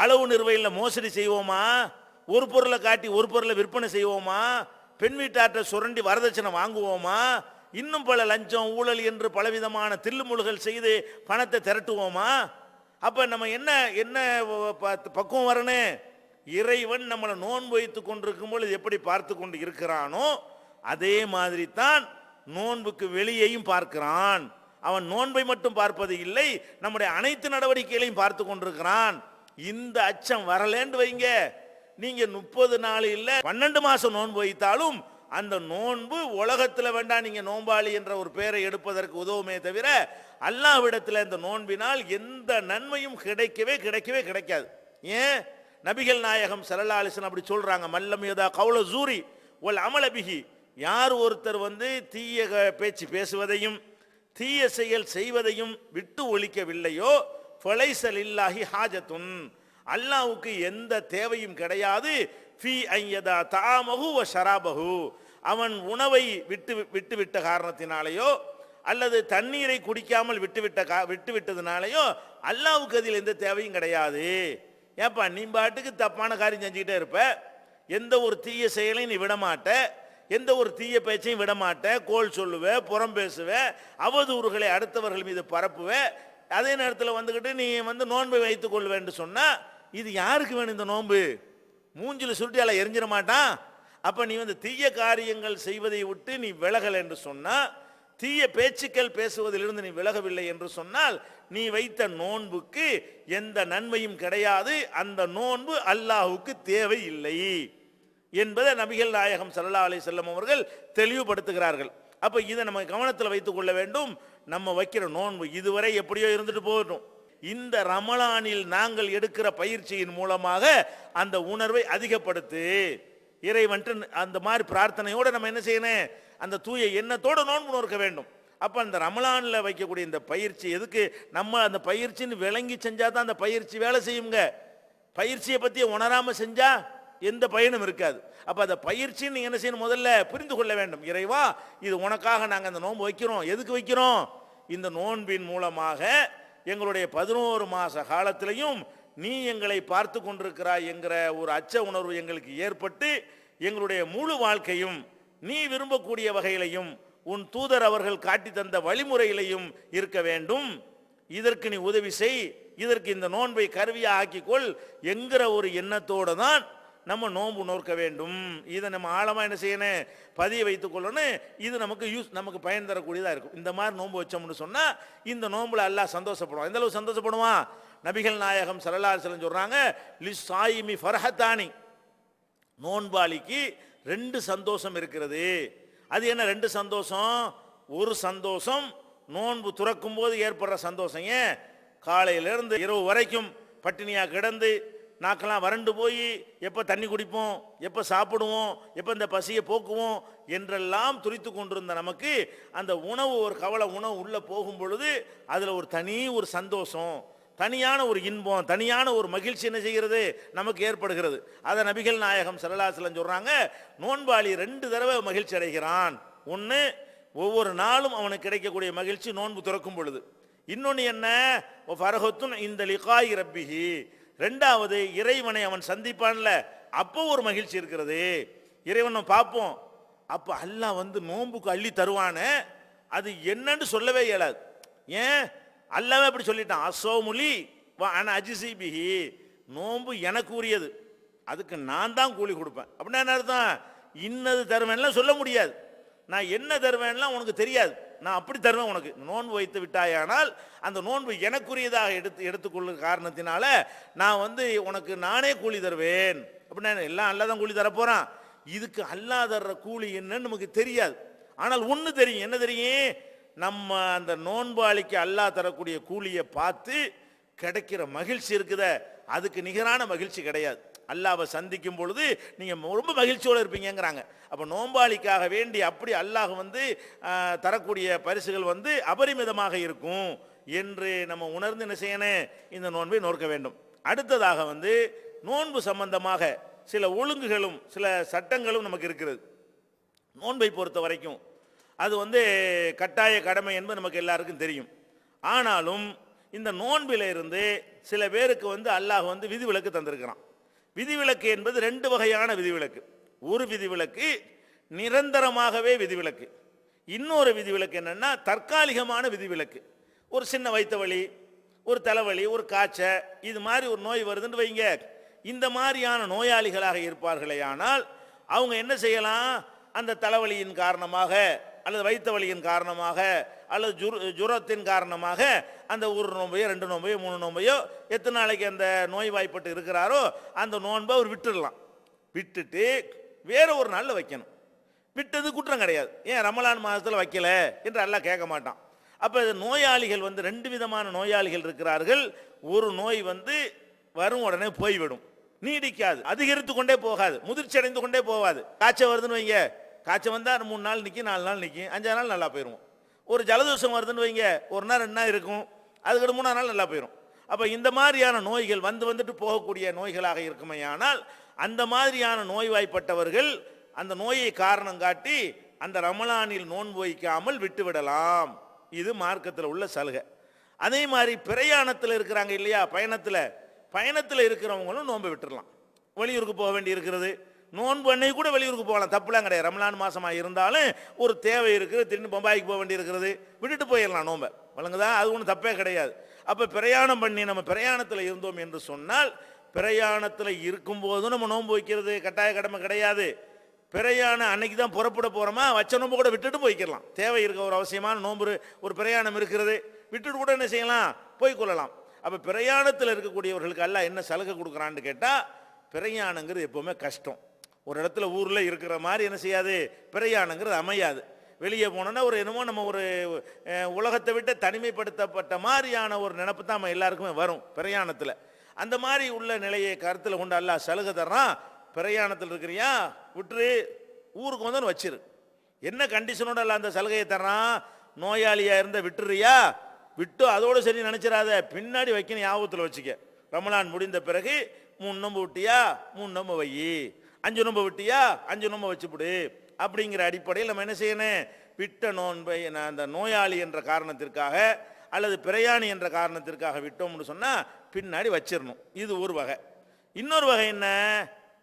அளவு நிர்வையில் மோசடி செய்வோமா? ஒரு பொருளை காட்டி ஒரு பொருளை விற்பனை செய்வோமா? பெண் வீட்டாற்ற சுரண்டி வரதட்சணை வாங்குவோமா? இன்னும் பல லஞ்சம் ஊழல் என்று பலவிதமான தில்லுமுழுகள் செய்து பணத்தை திரட்டுவோமா? அப்போ நம்ம என்ன பக்குவம் வரணும்? இறைவன் நம்மளை நோன்பு வைத்து கொண்டிருக்கும் பொழுது எப்படி பார்த்து கொண்டு இருக்கிறானோ அதே மாதிரி தான் நோன்புக்கு வெளியேயும் பார்க்கிறான். அவன் நோன்பை மட்டும் பார்ப்பது இல்லை, நம்முடைய அனைத்து நடவடிக்கைகளையும் பார்த்து கொண்டிருக்கிறான். இந்த அச்சம் வரலேன்னு வைங்க, நீங்க 30 நாள் இல்லை 12 மாசம் நோன்பு வைத்தாலும் அந்த நோன்பு உலகத்தில் வேண்டாம் நீங்க நோன்பாளி என்ற ஒரு பெயரை எடுப்பதற்கு உதவுமே தவிர அல்லாஹ்விடத்தில் இந்த நோன்பினால் எந்த நன்மையும் கிடைக்காது. ஏன்? நபிகள் நாயகம் ஸல்லல்லாஹு அலைஹி வஸல்லம் அப்படி சொல்றாங்க, மல்லம் யதா கௌல ஜூரி வல் அமல பிஹி. யார் ஒருத்தர் வந்து தீய பேச்சு பேசுவதையும் தீய செயல் செய்வதையும் விட்டு ஒழிக்கவில்லையோ ஃபலைஸ லில்லாஹி ஹாஜத்துன், அல்லாஹ்வுக்கு எந்த தேவையும் கிடையாது. ஃபீ அய்யதா தஆமஹு வ ஷராபஹு, அவன் உணவை விட்டுவிட்ட காரணத்தினாலேயோ அல்லது தண்ணீரை குடிக்காமல் விட்டுவிட்டதுனாலேயோ அல்லாஹ்வுக்கு அதில் எந்த தேவையும் கிடையாது. ஏப்பா நீ பாட்டுக்கு தப்பான காரியம் செஞ்சுக்கிட்டே இருப்ப, எந்த ஒரு தீய செயலையும் நீ விடமாட்ட, எந்த ஒரு தீய பேச்சையும் விடமாட்ட, கோல் சொல்லுவ, புறம் பேசுவ, அவதூறுகளை அடுத்தவர்கள் மீது பரப்புவ, அதே நேரத்தில் வந்துக்கிட்டு நீ வந்து நோன்பை வைத்துக் கொள்வேன்னு சொன்னா இது யாருக்கு வேணும்? இந்த நோன்பு மூஞ்சில் சுருட்டியால எரிஞ்சிட மாட்டான். அப்ப நீ வந்து தீய காரியங்கள் செய்வதை விட்டு நீ விலகல் என்று சொன்னா, தீய பேச்சுக்கள் பேசுவதிலிருந்து நீ விலகவில்லை என்று சொன்னால் நீ வைத்த நோன்புக்கு எந்த நன்மையும் கிடையாது. அந்த நோன்பு அல்லாஹ்வுக்கு தேவை இல்லை என்பதை நபிகள் நாயகம் ஸல்லல்லாஹு அலைஹி வஸல்லம் அவர்கள் தெளிவுபடுத்துகிறார்கள். அப்ப இதை நம்ம கவனத்தில் வைத்துக் கொள்ள வேண்டும். நம்ம வைக்கிற நோன்பு இதுவரை எப்படியோ இருந்துட்டு போகட்டும், இந்த ரமலானில் நாங்கள் எடுக்கிற பயிற்சியின் மூலமாக அந்த உணர்வை அதிகப்படுத்து. இறைவன்ட்டு அந்த மாதிரி பிரார்த்தனையோடு நம்ம என்ன செய்யணும்? அந்த தூய எண்ணத்தோடு நோன்பு நோக்க வேண்டும். அப்போ அந்த ரமலானில் வைக்கக்கூடிய இந்த பயிற்சி எதுக்கு? நம்ம அந்த பயிற்சின்னு விளங்கி செஞ்சால் தான் அந்த பயிற்சி வேலை செய்யுங்க. பயிற்சியை பற்றி உணராமல் செஞ்சா எந்த பயனும் இருக்காது. அப்ப அந்த பயிற்சின்னு நீங்க என்ன செய்யணும், முதல்ல புரிந்து கொள்ள வேண்டும். இறைவா, இது உனக்காக நாங்கள் அந்த நோன்பு வைக்கிறோம். எதுக்கு வைக்கிறோம்? இந்த நோன்பின் மூலமாக எங்களுடைய 11 மாச காலத்திலையும் நீ எங்களை பார்த்து கொண்டிருக்கிறாய் என்கிற ஒரு அச்ச உணர்வு எங்களுக்கு ஏற்பட்டு எங்களுடைய முழு வாழ்க்கையும் நீ விரும்பக்கூடிய வகையிலையும் உன் தூதர் அவர்கள் காட்டி தந்த வழிமுறையிலையும் இருக்க வேண்டும். இதற்கு நீ உதவி செய், இதற்கு இந்த நோன்பை கருவியா ஆக்கிக்கொள் என்கிற ஒரு எண்ணத்தோடு தான் நம்ம நோன்பு நோக்க வேண்டும். இதை நம்ம ஆழமா என்ன செய்யணும், பதிய வைத்துக் கொள்ளணும். இது நமக்கு பயன் தரக்கூடியதாக இருக்கும். இந்த மாதிரி நோன்பு வச்சோம்னு சொன்னா இந்த நோன்புல அல்லாஹ் சந்தோஷப்படுவான். எந்த அளவு சந்தோஷப்படுவான்? நபிகள் நாயகம் ஸல்லல்லாஹு அலைஹி வஸல்லம் சொல்றாங்க, லிஸ்ஸாயிமி ஃபர்ஹத்தானி, நோன்பாளிக்கு 2 சந்தோஷம் இருக்கிறது. அது என்ன 2 சந்தோஷம்? ஒரு சந்தோஷம் நோன்பு துறக்கும் போது ஏற்படுற சந்தோஷம். ஏன், காலையிலிருந்து இரவு வரைக்கும் பட்டினியா கிடந்து நாக்கெல்லாம் வறண்டு போய் எப்போ தண்ணி குடிப்போம், எப்போ சாப்பிடுவோம், எப்போ இந்த பசியை போக்குவோம் என்றெல்லாம் துரித்து கொண்டிருந்த நமக்கு அந்த உணவு, ஒரு கவலை உணவு உள்ளே போகும் பொழுது அதில் ஒரு சந்தோஷம், தனியான ஒரு இன்பம், தனியான ஒரு மகிழ்ச்சி என்ன செய்கிறது, நமக்கு ஏற்படுகிறது. அதை நபிகள் நாயகம் ஸல்லல்லாஹு அலைஹி வஸல்லம் சொல்றாங்க, நோன்பாளி 2 தடவை மகிழ்ச்சி அடைகிறான். ஒன்று, ஒவ்வொரு நாளும் அவனுக்கு கிடைக்கக்கூடிய மகிழ்ச்சி நோன்பு துறக்கும் பொழுது. இன்னொன்று என்ன, ஃபரஹத்துன் இந்த லிகாய் ரப்பிஹி, 2வது இறைவனை அவன் சந்திப்பான்ல, அப்போ ஒரு மகிழ்ச்சி இருக்கிறது. இறைவனை பார்ப்போம், அப்போ அல்லாஹ் நோன்புக்கு அள்ளி தருவானே, அது என்னன்னு சொல்லவே இயலாது. ஏன், அல்லாஹ்வே அப்படி சொல்லிட்டான், அஸ்ஸௌமுலி வ அன அஜ்ஸி பிஹி, நோன்பு எனக்கு உரியது, அதுக்கு நான் தான் கூலி கொடுப்பேன். அப்படின்னா என்ன அர்த்தம்? இன்னது தருவேன்லாம் சொல்ல முடியாது, நான் என்ன தருவேன்லாம் உனக்கு தெரியாது, நான் அப்படி தருவேன் உனக்கு. நோன்பு வைத்து விட்டாயானால் அந்த நோன்பு எனக்குரியதாக எடுத்துக்கொள்ள காரணத்தினால நான் உனக்கு நானே கூலி தருவேன். அப்படின்னா எல்லாம் அல்லாஹ் தான் கூலி தரப்போறான். இதுக்கு அல்லாஹ் தர்ற கூலி என்னன்னு நமக்கு தெரியாது. ஆனால் ஒன்று தெரியும், என்ன தெரியும், நம்ம அந்த நோன்பாளிக்கு அல்லாஹ் தரக்கூடிய கூலியை பார்த்து கிடைக்கிற மகிழ்ச்சி இருக்குத, அதுக்கு நிகரான மகிழ்ச்சி கிடையாது. அல்லாஹ்வை சந்திக்கும் பொழுது நீங்க ரொம்ப மகிழ்ச்சியோடு இருப்பீங்கிறாங்க. அப்ப நோன்பாளிக்காக வேண்டி அப்படி அல்லாஹ் தரக்கூடிய பரிசுகள் அபரிமிதமாக இருக்கும் என்று நம்ம உணர்ந்து என்ன செய்யணும், இந்த நோன்பை நோக்க வேண்டும். அடுத்ததாக நோன்பு சம்பந்தமாக சில ஒழுங்குகளும் சில சட்டங்களும் நமக்கு இருக்கிறது. நோன்பை பொறுத்த வரைக்கும் அது கட்டாய கடமை என்பது நமக்கு எல்லாருக்கும் தெரியும். ஆனாலும் இந்த நோன்பில இருந்து சில பேருக்கு அல்லாஹ் விதிவிலக்கு தந்திருக்கிறான். விதிவிலக்கு என்பது 2 வகையான விதிவிலக்கு. ஒரு விதிவிலக்கு நிரந்தரமாகவே விதிவிலக்கு, இன்னொரு விதிவிலக்கு என்னன்னா தற்காலிகமான விதிவிலக்கு. ஒரு சின்ன வயிற்று வலி, ஒரு தலைவலி, ஒரு காய்ச்சல், இது மாதிரி ஒரு நோய் வருதுன்னு வைங்க, இந்த மாதிரியான நோயாளிகளாக இருப்பார்களே ஆனால் அவங்க என்ன செய்யலாம், அந்த தலைவலியின் காரணமாக அல்லது வயிற்று வலியின் காரணமாக அல்லது ஜுரத்தின் காரணமாக அந்த ஒரு நோன்பையோ 2 நோன்பையோ 3 நோன்பையோ எத்தனை நாளைக்கு அந்த நோய் வாய்ப்பட்டு இருக்கிறாரோ அந்த நோன்பை அவர் விட்டுடலாம். விட்டுட்டு வேற ஒரு நாளில் வைக்கணும். விட்டது குற்றம் கிடையாது. ஏன் ரமலான் மாதத்தில் வைக்கல என்று அல்லாஹ் கேட்க மாட்டான். அப்போ நோயாளிகள் 2 விதமான நோயாளிகள் இருக்கிறார்கள். ஒரு நோய் வரும் உடனே போய்விடும், நீடிக்காது, அதிகரித்து கொண்டே போகாது, முதிர்ச்சி அடைந்து கொண்டே போகாது. காய்ச்சல் வருதுன்னு வைங்க, காய்ச்சல் வந்தால் 3 நாள் நிற்கும், 4 நாள் நிற்கும், 5 நாள் நல்லா போயிடுவோம். ஒரு ஜலதோஷம் வருதுன்னு வைங்க, 1 நாள் 2 நாள் இருக்கும், அதுக்கு 3 நாள் நல்லா போயிடும். அப்போ இந்த மாதிரியான நோய்கள் வந்துட்டு போகக்கூடிய நோய்களாக இருக்குமையானால் அந்த மாதிரியான நோய்வாய்ப்பட்டவர்கள் அந்த நோயை காரணம் காட்டி அந்த ரமலானில் நோன்பு வைக்காமல் விட்டுவிடலாம். இது மார்க்கத்தில் உள்ள சலுகை. அதே மாதிரி பிரயாணத்தில் இருக்கிறாங்க இல்லையா, பயணத்தில் இருக்கிறவங்களும் நோன்பு விட்டுடலாம். வெளியூருக்கு போக வேண்டி இருக்கிறது, நோன்பு அன்னைக்கு கூட வெளியூருக்கு போகலாம், தப்புலாம் கிடையாது. ரமலான் மாசமாக இருந்தாலும் ஒரு தேவை இருக்குது, திடீர்னு பம்பாய்க்கு போக வேண்டி இருக்கிறது, விட்டுட்டு போயிடலாம் நோன்பை, வழங்குதா, அது ஒன்றும் தப்பே கிடையாது. அப்போ பிரயாணம் பண்ணி நம்ம பிரயாணத்தில் இருந்தோம் என்று சொன்னால் பிரயாணத்தில் இருக்கும்போதும் நம்ம நோன்பு வைக்கிறது கட்டாய கடமை கிடையாது. பிரயாணம் அன்னைக்கு தான் புறப்பட போகிறோமா, வச்ச நோன்பு கூட விட்டுட்டு போய்க்கலாம். தேவை இருக்க ஒரு அவசியமான நோன்பு, ஒரு பிரயாணம் இருக்கிறது, விட்டுட்டு கூட என்ன செய்யலாம், போய்கொள்ளலாம். அப்போ பிரயாணத்தில் இருக்கக்கூடியவர்களுக்கு அல்லாஹ் என்ன சலுகை கொடுக்குறான்னு கேட்டால், பிரயாணங்கிறது எப்போவுமே கஷ்டம். ஒரு இடத்துல ஊரில் இருக்கிற மாதிரி என்ன செய்யாது, பிரயாணங்கிறது அமையாது. வெளியே போனோன்னா ஒரு என்னமோ நம்ம ஒரு உலகத்தை விட்டு தனிமைப்படுத்தப்பட்ட மாதிரியான ஒரு நினப்பு தான் நம்ம எல்லாருக்குமே வரும் பிரயாணத்தில். அந்த மாதிரி உள்ள நிலையை கருத்தில் கொண்டு அல்லாஹ் சலுகை தர்றான். பிரயாணத்தில் இருக்கிறியா, விட்டுரு, ஊருக்கு வந்தோன்னு வச்சிரு. என்ன கண்டிஷனோட அல்ல அந்த சலுகையை தர்றான், நோயாளியாக இருந்த விட்டுறியா, விட்டு அதோடு சரி நினச்சிடாத, பின்னாடி வைக்கணும், ஞாபகத்தில் வச்சுக்க. ரமலான் முடிந்த பிறகு 3 நோன்பு விட்டியா 3 நோன்பு வை, 5 நோன்பு விட்டியா 5 நோன்பு வச்சுப்பிடு அப்படிங்கிற அடிப்படையில் நம்ம என்ன செய்யணும், விட்ட நோன்பை அந்த நோயாளி என்ற காரணத்திற்காக அல்லது பிரயாணி என்ற காரணத்திற்காக விட்டோம்னு சொன்னால் பின்னாடி வச்சிடணும். இது ஒரு வகை. இன்னொரு வகை என்ன,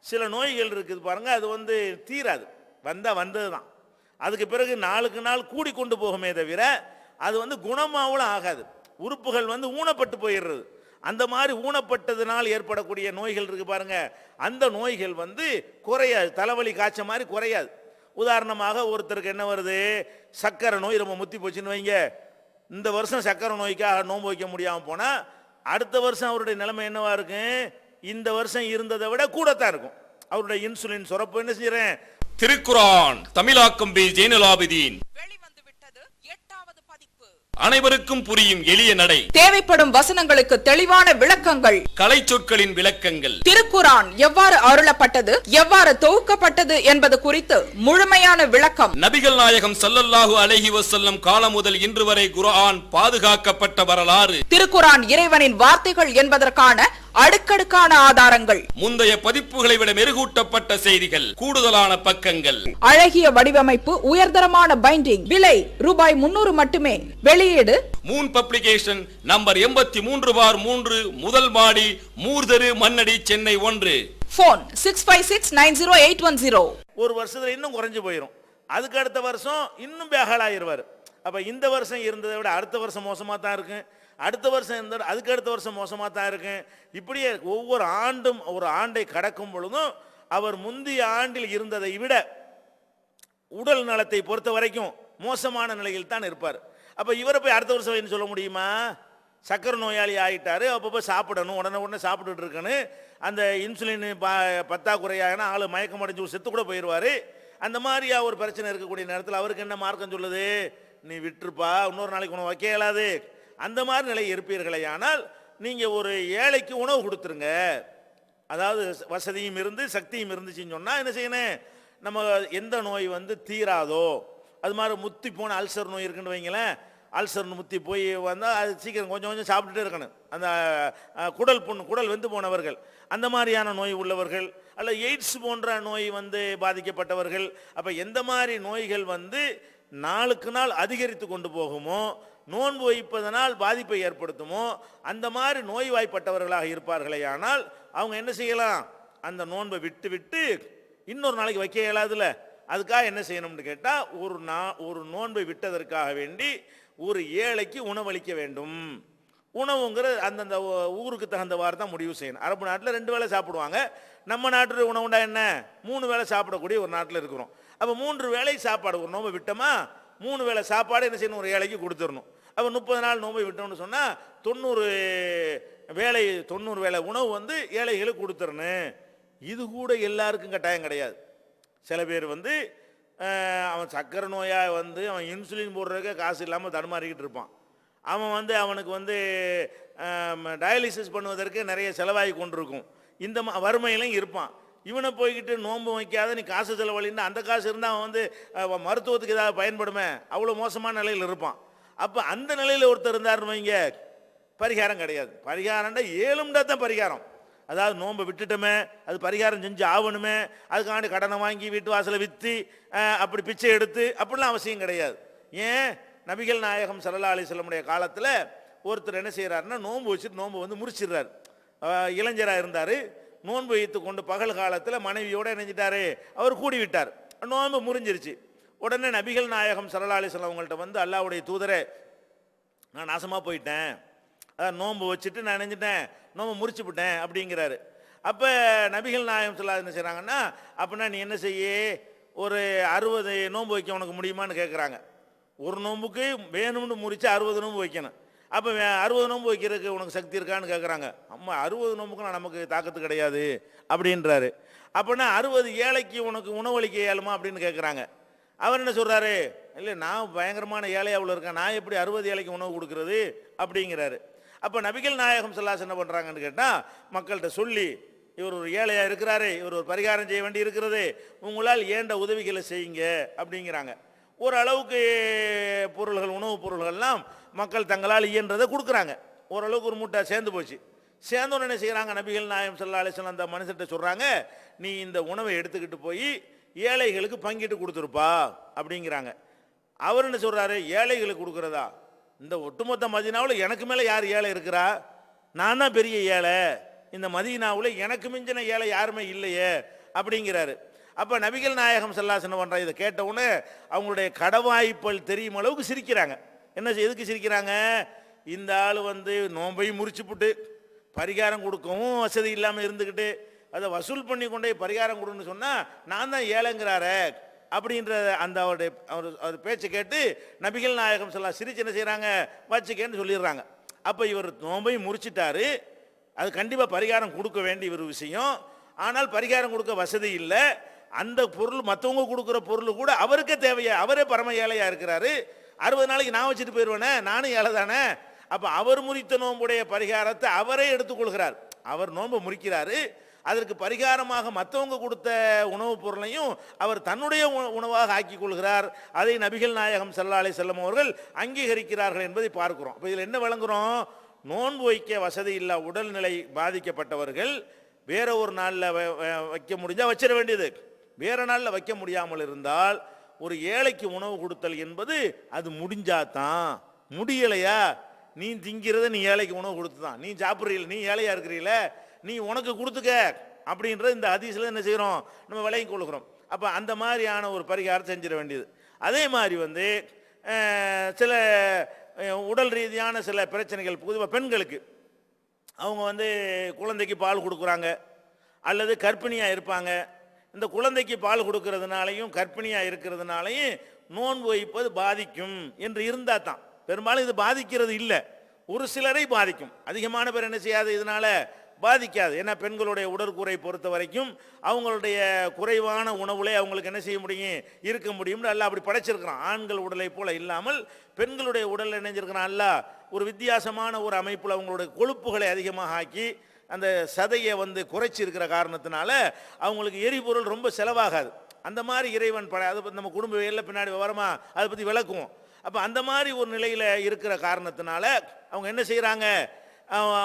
சில நோய்கள் இருக்குது பாருங்க, அது வந்து தீராது, வந்தது தான், அதுக்கு பிறகு நாளுக்கு நாள் கூடி கொண்டு போகுமே தவிர அது வந்து குணமாகவும் ஆகாது, உறுப்புகள் வந்து ஊனப்பட்டு போயிடுறது. அந்த மாதிரி ஊனப்பட்டதுனால் ஏற்படக்கூடிய நோய்கள் இருக்கு பாருங்க, அந்த நோய்கள் வந்து குறையாது, தலைவலி காய்ச்ச மாதிரி குறையாது. உதாரணமாக ஒருத்தருக்கு என்ன வருது, சக்கரை நோய் ரொம்ப முத்தி போச்சுன்னு வைங்க, இந்த வருஷம் சக்கரை நோய்க்காக நோன்பு வைக்க முடியாமல் போனால் அடுத்த வருஷம் அவருடைய நிலைமை என்னவா இருக்கும், இந்த வருஷம் இருந்ததை விட கூடத்தான் இருக்கும். அவருடைய இன்சுலின் சுரப்பு என்ன செய்யறேன். திருக்குரான் தமிழாக்கம் பி ஜெய்னுலாபிதீன் வெளிவந்து விட்டது 8வது பதிப்பு. அனைவருக்கும் புரியும் எளிய நடை, தேவைப்படும் வசனங்களுக்கு தெளிவான விளக்கங்கள், கலை சொற்களின் விளக்கங்கள், திருக்குரான் எவ்வாறு அருளப்பட்டது, எவ்வாறு தொகுக்கப்பட்டது என்பது குறித்து முழுமையான விளக்கம். நபிகள் நாயகம் ஸல்லல்லாஹு அலைஹி வஸல்லம் காலம் முதல் இன்று வரை குர்ஆன் பாதுகாக்கப்பட்ட வரலாறு, திருக்குரான் இறைவனின் வார்த்தைகள் என்பதற்கான அடுக்கடுக்கான ஆதாரங்கள், முந்தைய பதிப்புகளை விட மெருகூட்டப்பட்ட செய்திகள், கூடுதலான பக்கங்கள், அழகிய வடிவமைப்பு, உயர்தரமான பைண்டிங். விலை ரூபாய் 300 மட்டுமே. வெளியீடு மூன் பப்ளிகேஷன், நம்பர் 83/3, முதல் மாடி, மூர்தரு, மண்ணடி, சென்னை 1. போன் 65690810. ஒரு வருஷத்துல இன்னும் குறைஞ்சு போயிடும், அதுக்கு அடுத்த வருஷம் இன்னும் பேகலாயிருவார். அப்ப இந்த வருஷம் இருந்ததை விட அடுத்த வருஷம் மோசமாக தான் இருக்கு, அடுத்த வருஷம் இருந்த அதுக்கு அடுத்த வருஷம் மோசமாக தான் இருக்கு. இப்படியே ஒவ்வொரு ஆண்டும் ஒரு ஆண்டை கடக்கும் பொழுதும் அவர் முந்தைய ஆண்டில் இருந்ததை விட உடல் நலத்தை பொறுத்த வரைக்கும் மோசமான நிலையில் தான் இருப்பார். அப்போ இவரை போய் அடுத்த வருஷம் என்ன சொல்ல முடியுமா, சக்கரை நோயாளி ஆகிட்டாரு, அப்பப்போ சாப்பிடணும், உடனே சாப்பிட்டுட்டு இருக்கணும், அந்த இன்சுலின் பத்தாக்குறையாகனா ஆள் மயக்கம் அடைஞ்சு செத்து கூட போயிடுவார். அந்த மாதிரியா ஒரு பிரச்சனை இருக்கக்கூடிய நேரத்தில் அவருக்கு என்ன மார்க்கம் சொல்லுது, நீ விட்டுருப்பா, இன்னொரு நாளைக்கு உணவு வைக்க இயலாது, அந்த மாதிரி நிலை இருப்பீர்களே. ஆனால் நீங்கள் ஒரு ஏழைக்கு உணவு கொடுத்துருங்க, அதாவது வசதியும் இருந்து சக்தியும் இருந்துச்சுன்னு சொன்னால் என்ன செய்யணும், நம்ம எந்த நோய் வந்து தீராதோ, அது மாதிரி முத்தி போன அல்சர் நோய் இருக்குன்னு வைங்களேன், அல்சர் முத்தி போய் வந்தால் அது சீக்கிரம் கொஞ்சம் கொஞ்சம் சாப்பிட்டுட்டே இருக்கணும். அந்த குடல் வெந்து போனவர்கள், அந்த மாதிரியான நோய் உள்ளவர்கள், அல்ல எய்ட்ஸ் போன்ற நோய் வந்து பாதிக்கப்பட்டவர்கள், அப்போ எந்த மாதிரி நோய்கள் வந்து நாளுக்கு நாள் அதிகரித்து கொண்டு போகுமோ, நோன்பு வைப்பதனால் பாதிப்பை ஏற்படுத்துமோ, அந்த மாதிரி நோய்வாய்ப்பட்டவர்களாக இருப்பார்களே. ஆனால் அவங்க என்ன செய்யலாம், அந்த நோன்பை விட்டு இன்னொரு நாளைக்கு வைக்க இயலாதுல, அதுக்காக என்ன செய்யணும்னு கேட்டால் ஒரு நோன்பை விட்டதற்காக வேண்டி ஒரு ஏழைக்கு உணவளிக்க வேண்டும். உணவுங்கிற அந்தந்த ஊருக்கு தகுந்தவாறு தான் முடிவு செய்யணும். அரபு நாட்டில் 2 வேளை சாப்பிடுவாங்க, நம்ம நாட்டு உணவுண்டா என்ன 3 வேளை சாப்பிடக்கூடிய ஒரு நாட்டில் இருக்கிறோம். அப்போ 3 வேளை சாப்பாடு, ஒரு நோன்பை விட்டோமா 3 வேளை சாப்பாடு என்ன செய்யணும், ஒரு ஏழைக்கு கொடுத்துடணும். அப்போ 30 நாள் நோன்பை விட்டோம்னு சொன்னால் 90 வேளை உணவு வந்து ஏழைகளுக்கு கொடுத்துடணும். இது கூட எல்லாருக்கும் கட்டாயம் கிடையாது. சில பேர் வந்து அவன் சக்கரை நோயாக வந்து அவன் இன்சுலின் போடுறதுக்கு காசு இல்லாமல் தடுமாறிக்கிட்டு இருப்பான், அவன் வந்து அவனுக்கு வந்து டயாலிசிஸ் பண்ணுவதற்கு நிறைய செலவாகி கொண்டிருக்கும், இந்த வறுமையிலும் இருப்பான். இவனை போய்கிட்டு நோன்பு வைக்காத நீ காசு செலவழின்னா அந்த காசு இருந்தால் அவன் வந்து மருத்துவத்துக்கு ஏதாவது பயன்படுமே, அவ்வளோ மோசமான நிலையில் இருப்பான். அப்போ அந்த நிலையில் ஒருத்தர் இருந்தாருன்னு வைங்க, பரிகாரம் கிடையாது. பரிகாரம்டா ஏழும்டா தான் பரிகாரம். அதாவது நோன்பை விட்டுட்டோமே, அது பரிகாரம் செஞ்சு ஆகணுமே, அதுக்காண்டி கடனை வாங்கி வீட்டு வாசலை விற்று அப்படி பிச்சை எடுத்து அப்படிலாம் அவசியம் கிடையாது. ஏன், நபிகள் நாயகம் ஸல்லல்லாஹு அலைஹி வஸல்லமுடைய காலத்தில் ஒருத்தர் என்ன செய்கிறாருன்னா நோன்பு வச்சுட்டு நோன்பு வந்து முறிச்சிடுறாரு. இளைஞராக இருந்தார், நோன்பு வைத்து கொண்டு பகல் காலத்தில் மனைவியோடு இணைஞ்சிட்டாரு, அவர் கூடி விட்டார், நோன்பு முறிஞ்சிருச்சு. உடனே நபிகள் நாயகம் ஸல்லல்லாஹு அலைஹி வஸல்லம் அவங்கள்ட்ட வந்து அல்லாஹ்வுடைய தூதரே, நான் நாசமாக போயிட்டேன், அதான் நோன்பு வச்சுட்டு நான் நினைஞ்சிட்டேன், நோன்பு முறிச்சு விட்டேன் அப்படிங்கிறாரு. அப்போ நபிகள் நாயகம் ஸல்லல்லாஹு என்ன செய்கிறாங்கன்னா, அப்படின்னா நீ என்ன செய்ய, ஒரு 60 நோன்பு வைக்க உனக்கு முடியுமான்னு கேட்குறாங்க. ஒரு நோன்புக்கு வேணும்னு முறிச்சு 60 நோன்பு வைக்கணும். அப்போ 60 நோன்பு வைக்கிறதுக்கு உனக்கு சக்தி இருக்கான்னு கேட்குறாங்க. அம்மா 60 நோன்புக்கு நமக்கு தாக்கத்து கிடையாது அப்படின்றாரு. அப்படின்னா 60 ஏழைக்கு உனக்கு உணவளிக்க இயலுமா அப்படின்னு கேட்குறாங்க. அவர் என்ன சொல்கிறாரு, இல்லை நான் பயங்கரமான ஏழையாவில் இருக்கேன், நான் எப்படி 60 ஏழைக்கு உணவு கொடுக்குறது அப்படிங்கிறாரு. அப்போ நபிகள் நாயகம் ஸல்லல்லாஹு என்ன பண்ணுறாங்கன்னு கேட்டால், மக்கள்கிட்ட சொல்லி இவர் ஒரு ஏழையாக இருக்கிறாரு, இவர் ஒரு பரிகாரம் செய்ய வேண்டி இருக்கிறது, உங்களால் ஏண்ட உதவிகளை செய்யுங்க அப்படிங்கிறாங்க. ஓரளவுக்கு பொருள்கள், உணவுப் பொருள்கள்லாம் மக்கள் தங்களால் இயன்றதை கொடுக்குறாங்க. ஓரளவுக்கு ஒரு மூட்டை சேர்ந்து போச்சு. சேர்ந்தோன்னு என்ன செய்கிறாங்க, நபிகள் நாயகம் ஸல்லல்லாஹு அலைஹி வஸல்லம் அந்த மனுஷன்ட்ட சொல்கிறாங்க, நீ இந்த உணவை எடுத்துக்கிட்டு போய் ஏழைகளுக்கு பங்கிட்டு கொடுத்துருப்பா அப்படிங்கிறாங்க. அவர் என்ன சொல்கிறாரு, ஏழைகளுக்கு கொடுக்குறதா? இந்த ஒட்டுமொத்த மதீனாவில் எனக்கு மேலே யார் ஏழை இருக்கிறா? நான் தான் பெரிய ஏழை, இந்த மதீனாவில் எனக்கு மிஞ்சின ஏழை யாருமே இல்லையே அப்படிங்கிறாரு. அப்போ நபிகள் நாயகம் ஸல்லல்லாஹு அலைஹி வஸல்லம் இதை கேட்ட உடனே அவங்களுடைய கடவாய்ப்பல் தெரியும் அளவுக்கு சிரிக்கிறாங்க. என்ன எதுக்கு சிரிக்கிறாங்க? இந்த ஆள் வந்து நோன்பையும் முறிச்சுப்புட்டு பரிகாரம் கொடுக்கவும் வசதி இல்லாமல் இருந்துக்கிட்டு அதை வசூல் பண்ணி கொண்டே பரிகாரம் கொடுன்னு சொன்னால் நான் தான் ஏழைங்கிறாரே அப்படின்ற அந்த அவர் பேச்சை கேட்டு நபிகள் நாயகம் ஸல்லல்லாஹு சிரிச்சு என்ன செய்கிறாங்க, வச்சுக்கேன்னு சொல்லிடுறாங்க. அப்போ இவர் நோன்பையும் முறிச்சிட்டாரு, அது கண்டிப்பாக பரிகாரம் கொடுக்க வேண்டிய ஒரு விஷயம். ஆனால் பரிகாரம் கொடுக்க வசதி இல்லை. அந்த பொருள் மற்றவங்க கொடுக்குற பொருள் கூட அவருக்கே தேவையா, அவரே பரம ஏழையாக இருக்கிறாரு. 60 நாளைக்கு நான் வச்சுட்டு போயிடுவேனே, நானும் ஏழை தானே. அப்போ அவர் முறித்த நோன்புடைய பரிகாரத்தை அவரே எடுத்துக்கொள்கிறார். அவர் நோன்பை முறிக்கிறாரு, அதற்கு பரிகாரமாக மற்றவங்க கொடுத்த உணவுப் பொருளையும் அவர் தன்னுடைய உணவாக ஆக்கி கொள்கிறார். அதை நபிகள் நாயகம் ஸல்லல்லாஹு அலைஹி வஸல்லம் அவர்கள் அங்கீகரிக்கிறார்கள் என்பதை பார்க்கிறோம். இப்போ இதில் என்ன விளங்குறோம்? நோன்பு வைக்க வசதி இல்லை, உடல்நிலை பாதிக்கப்பட்டவர்கள் வேற ஒரு நாளில் வைக்க முடிஞ்சால் வச்சிட வேண்டியது. வேற நாளில் வைக்க முடியாமல் இருந்தால் ஒரு ஏழைக்கு உணவு கொடுத்தல் என்பது அது முடிஞ்சாதான். முடியலையா, நீ திங்கிறத நீ ஏழைக்கு உணவு கொடுத்து தான், நீ சாப்பிட்றீல, நீ ஏழையா இருக்கிறீல, நீ உனக்கு கொடுத்துக்க அப்படின்றது இந்த ஹதீஸ்ல என்ன செய்கிறோம், நம்ம விலகி கொள்கிறோம். அப்போ அந்த மாதிரியான ஒரு பரிகாரம் செஞ்சிட வேண்டியது. அதே மாதிரி வந்து சில உடல் ரீதியான சில பிரச்சனைகள், பொதுவாக பெண்களுக்கு அவங்க வந்து குழந்தைக்கு பால் கொடுக்குறாங்க அல்லது கர்ப்பிணியாக இருப்பாங்க. இந்த குழந்தைக்கு பால் கொடுக்கறதுனாலையும் கர்ப்பிணியாக இருக்கிறதுனாலையும் நோன்பு வைப்பது பாதிக்கும் என்று இருந்தால் தான். பெரும்பாலும் இது பாதிக்கிறது இல்லை, ஒரு சிலரை பாதிக்கும். அதிகமான பேர் என்ன செய்யாது, இதனால பாதிக்காது. ஏன்னா பெண்களுடைய உடற்கூறை பொறுத்த வரைக்கும் அவங்களுடைய குறைவான உணவுலே அவங்களுக்கு என்ன செய்ய முடியும், இருக்க முடியும்னு அல்லாஹ் அப்படி படைச்சிருக்கிறான். ஆண்கள் உடலை போல இல்லாமல் பெண்களுடைய உடல் இணைஞ்சிருக்கிறான் அல்லாஹ் ஒரு வித்தியாசமான ஒரு அமைப்பில் அவங்களுடைய கொழுப்புகளை அதிகமாக ஆக்கி அந்த சதையை வந்து குறைச்சி இருக்கிற காரணத்தினால அவங்களுக்கு எரிபொருள் ரொம்ப செலவாகாது. அந்த மாதிரி இறைவன் அதை பற்றி நம்ம குடும்ப வேலையில் பின்னாடி விவரமாக அதை பற்றி விளக்குவோம். அப்போ அந்த மாதிரி ஒரு நிலையில் இருக்கிற காரணத்தினால அவங்க என்ன செய்கிறாங்க,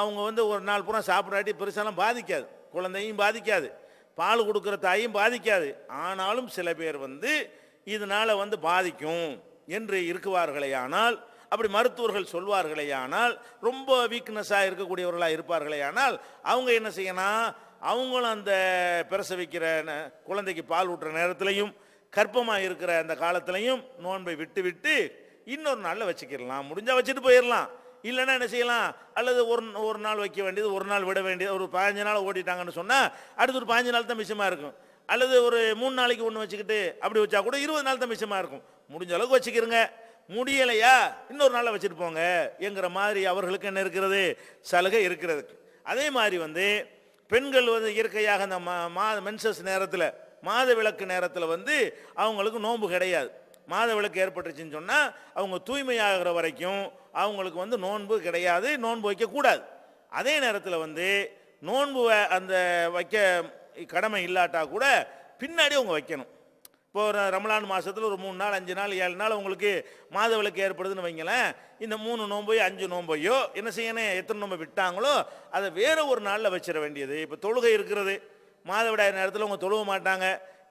அவங்க வந்து ஒரு நாள் பூரா சாப்பிடாட்டி பெருசாலாம் பாதிக்காது, குழந்தையும் பாதிக்காது, பால் கொடுக்குற தாயும் பாதிக்காது. ஆனாலும் சில பேர் வந்து இதனால் வந்து பாதிக்கும் என்று இருக்குவார்களே ஆனால், அப்படி மருத்துவர்கள் சொல்வார்களே ஆனால், ரொம்ப வீக்னஸாக இருக்கக்கூடியவர்களாக இருப்பார்களே ஆனால் அவங்க என்ன செய்யணும், அவங்களும் அந்த பிரசவிக்கிற குழந்தைக்கு பால் ஊட்டுற நேரத்திலையும் கர்ப்பமாக இருக்கிற அந்த காலத்திலையும் நோன்பை விட்டு விட்டு இன்னொரு நாளில் வச்சுக்கிடலாம். முடிஞ்சால் வச்சுட்டு போயிடலாம், இல்லைன்னா என்ன செய்யலாம், அல்லது ஒரு நாள் வைக்க வேண்டியது ஒரு நாள் விட வேண்டியது. ஒரு 15 நாள் ஓடிட்டாங்கன்னு சொன்னால் அடுத்து ஒரு 15 நாள் தான் மிச்சமாக இருக்கும். அல்லது ஒரு 3 நாளைக்கு ஒன்று வச்சுக்கிட்டு அப்படி வச்சா கூட 20 நாள் தான் மிச்சமாக இருக்கும். முடிஞ்ச அளவுக்கு வச்சுக்கிறங்க, முடியலையா இன்னொரு நாளில் வச்சுட்டு போங்க என்கிற மாதிரி அவர்களுக்கு என்ன இருக்கிறது, சலுகை இருக்கிறது. அதே மாதிரி வந்து பெண்கள் வந்து இயற்கையாக அந்த மென்சஸ் நேரத்தில், மாத விளக்கு நேரத்தில் வந்து அவங்களுக்கு நோன்பு கிடையாது. மாத விளக்கு ஏற்பட்டுச்சுன்னு சொன்னால் அவங்க தூய்மையாகிற வரைக்கும் அவங்களுக்கு வந்து நோன்பு கிடையாது, நோன்பு வைக்கக்கூடாது. அதே நேரத்தில் வந்து நோன்பு அந்த வைக்க கடமை இல்லாட்டா கூட பின்னாடி அவங்க வைக்கணும். இப்போ ஒரு ரமலான் மாதத்தில் ஒரு 3 நாள் 5 நாள் 7 நாள் உங்களுக்கு மாத விளக்கு ஏற்படுதுன்னு வைங்களேன், இந்த 3 நோன்பையோ 5 நோன்பையோ என்ன செய்யணும், எத்தனை நோன்பை விட்டாங்களோ அதை வேற ஒரு நாளில் வச்சிட வேண்டியது. இப்போ தொழுகை இருக்கிறது, மாதவிடாய் நேரத்தில் அவங்க தொழுவ மாட்டாங்க,